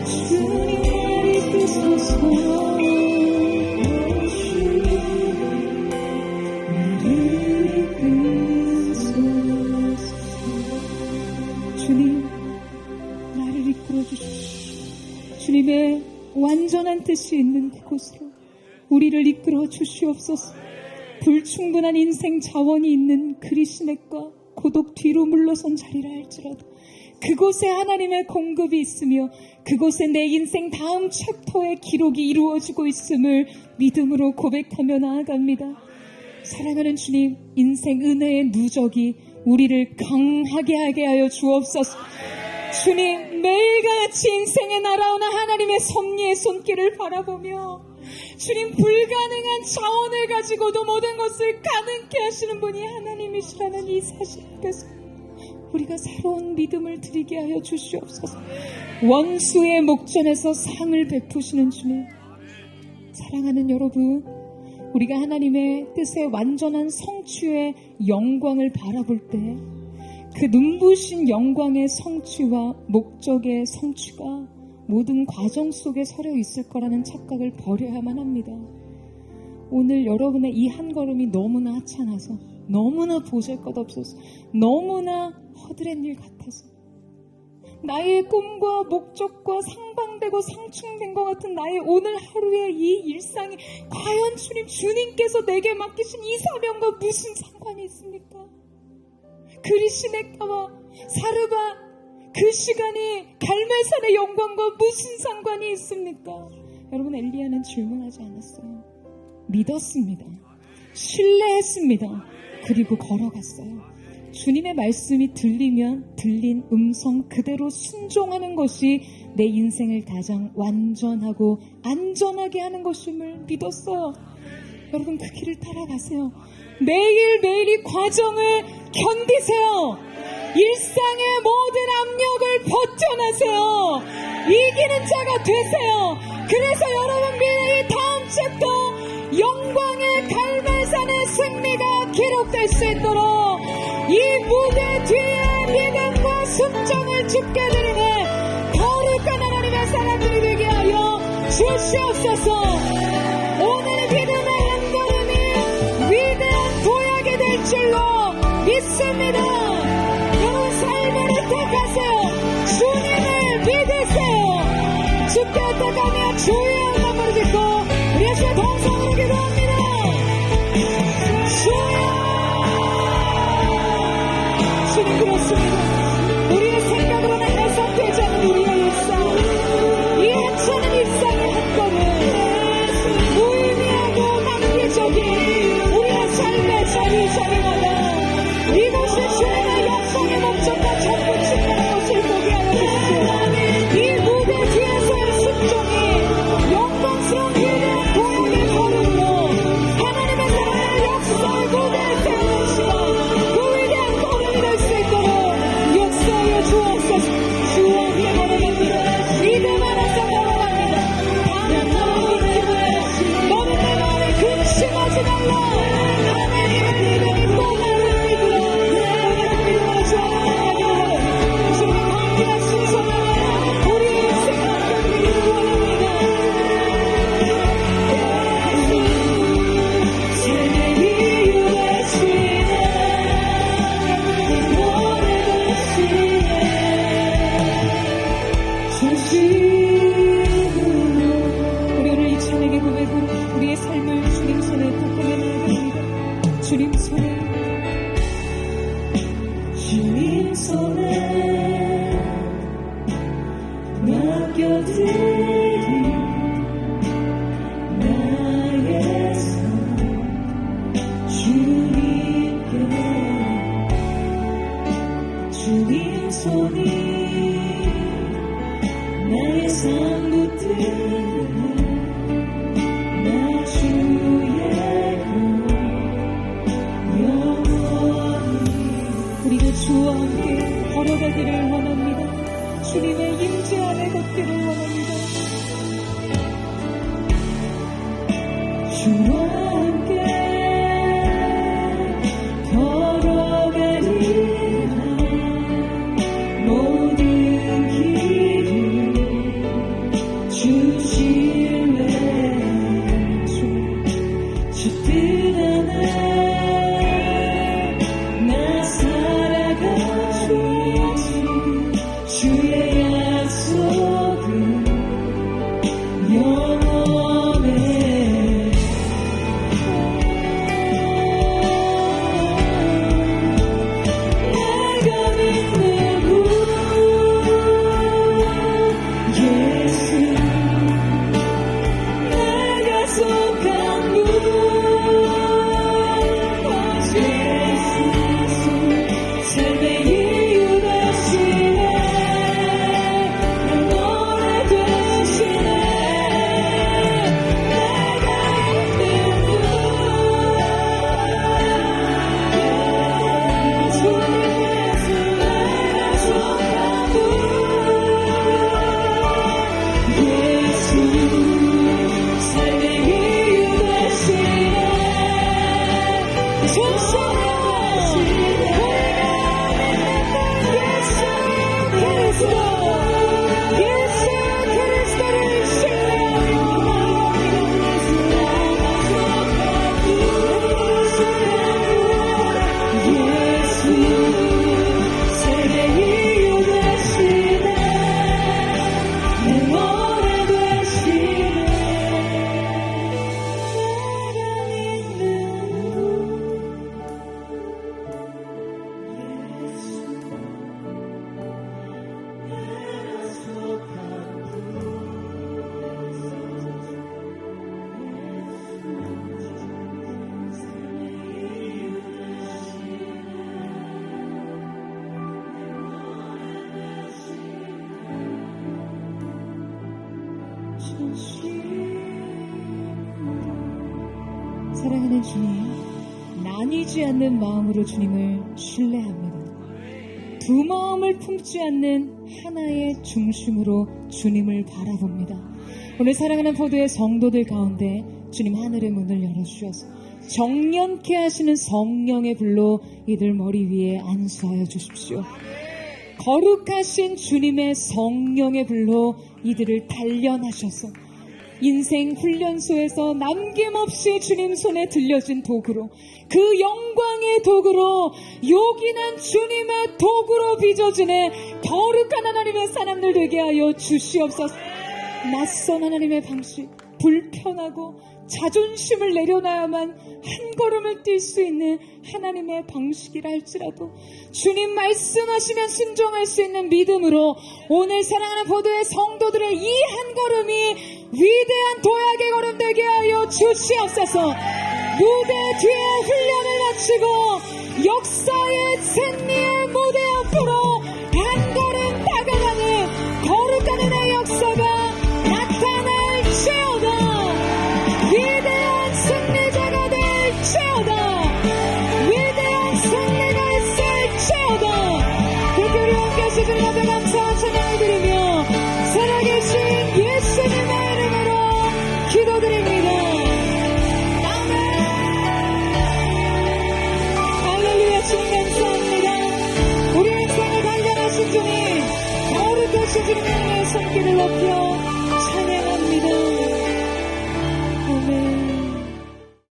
주님 나를 이끄소서. 오 주님 나를 이끄소서. 주님 나를 이끌어 주십시오. 주님의 완전한 뜻이 있는 그곳으로 우리를 이끌어 주시옵소서. 불충분한 인생 자원이 있는 그리스넷과 고독 뒤로 물러선 자리라 할지라도 그곳에 하나님의 공급이 있으며 그곳에 내 인생 다음 챕터의 기록이 이루어지고 있음을 믿음으로 고백하며 나아갑니다. 사랑하는 주님, 인생 은혜의 누적이 우리를 강하게 하게 하여 주옵소서. 주님, 매일같이 인생에 날아오는 하나님의 섭리의 손길을 바라보며 주님, 불가능한 자원을 가지고도 모든 것을 가능케 하시는 분이 하나님이시라는 이 사실 앞에서 우리가 새로운 믿음을 드리게 하여 주시옵소서. 원수의 목전에서 상을 베푸시는 주님, 사랑하는 여러분, 우리가 하나님의 뜻의 완전한 성취의 영광을 바라볼 때 그 눈부신 영광의 성취와 목적의 성취가 모든 과정 속에 서려 있을 거라는 착각을 버려야만 합니다. 오늘 여러분의 이 한 걸음이 너무나 하찮아서, 너무나 보잘것없어서, 너무나 허드렛 일 같아서, 나의 꿈과 목적과 상반되고 상충된 것 같은 나의 오늘 하루의 이 일상이 과연 주님께서 내게 맡기신 이 사명과 무슨 상관이 있습니까? 그리시네가와 사르바 그 시간이 갈멜산의 영광과 무슨 상관이 있습니까? 여러분, 엘리야는 질문하지 않았어요. 믿었습니다. 신뢰했습니다. 그리고 걸어갔어요. 주님의 말씀이 들리면 들린 음성 그대로 순종하는 것이 내 인생을 가장 완전하고 안전하게 하는 것임을 믿었어요. 여러분, 그 길을 따라가세요. 매일매일 이 과정을 견디세요. 일상의 모든 압력을 버텨내세요. 이기는 자가 되세요. 그래서 여러분, 미래의 다음 챕터 영광의 갈멜산의 승리가 기록될 수 있도록 이 무대 뒤에 믿음과 순종을 죽게 드리는 거룩한 하나님의 사람들이 되게 하여 주시옵소서. 오늘 믿음의 한 걸음이 위대한 도약이 될 줄로 믿습니다. 여러분, 삶을 택하세요. 주님을 믿으세요. 주께 택하며 주의 이름을 짓고 우리 예수의 동성으로 기도합니다. 주님, 그렇습니다. 우리의 생각으로는 해석되지 않는 우리의 일상, 이 해처는 일상의 한 걸음, 무의미하고 낭비적인 우리의 삶의 자리마다 이곳이 주의 세상 붙들고 나 주의 영원히 우리가 주와 함께 걸어가기를 원합니다. 주님의 임재 안에 걷기를 원합니다. 주와 함께 걸어가리라. 모든 길을 주실래. 주 뜻 안에 나 살아가주지. 주의 약속은 영원해. 사랑하는 주님, 나뉘지 않는 마음으로 주님을 신뢰합니다. 두 마음을 품지 않는 하나의 중심으로 주님을 바라봅니다. 오늘 사랑하는 포도의 성도들 가운데 주님 하늘의 문을 열어주셔서 정년케 하시는 성령의 불로 이들 머리 위에 안수하여 주십시오. 거룩하신 주님의 성령의 불로 이들을 단련하셔서 인생 훈련소에서 남김없이 주님 손에 들려진 도구로, 그 영광의 도구로, 요긴한 주님의 도구로 빚어지는 거룩한 하나님의 사람들 되게 하여 주시옵소서. 낯선 하나님의 방식, 불편하고 자존심을 내려놔야만 한 걸음을 뛸 수 있는 하나님의 방식이라 할지라도 주님 말씀하시면 순종할 수 있는 믿음으로 오늘 사랑하는 포도의 성도들의 이 한 걸음이 위대한 도약의 걸음 되게 하여 주시옵소서. 무대 뒤에 훈련을 마치고 역사의 승리의 무대 앞으로 한 걸음 다가가는 거룩한 은혜의 역사가 나타날지어다. 위대한 승리자가 될지어다. 위대한 승리가 있을지어다. 특별히 함께 하시는 주님 감사와 찬양을 드리며 살아계신 예수님의 이름으로 기도드립니다. 아멘. 할렐루야. 주님 감사합니다. 우리 인생을 단련하신 주님, 거룩하신 주님의 손길을 높여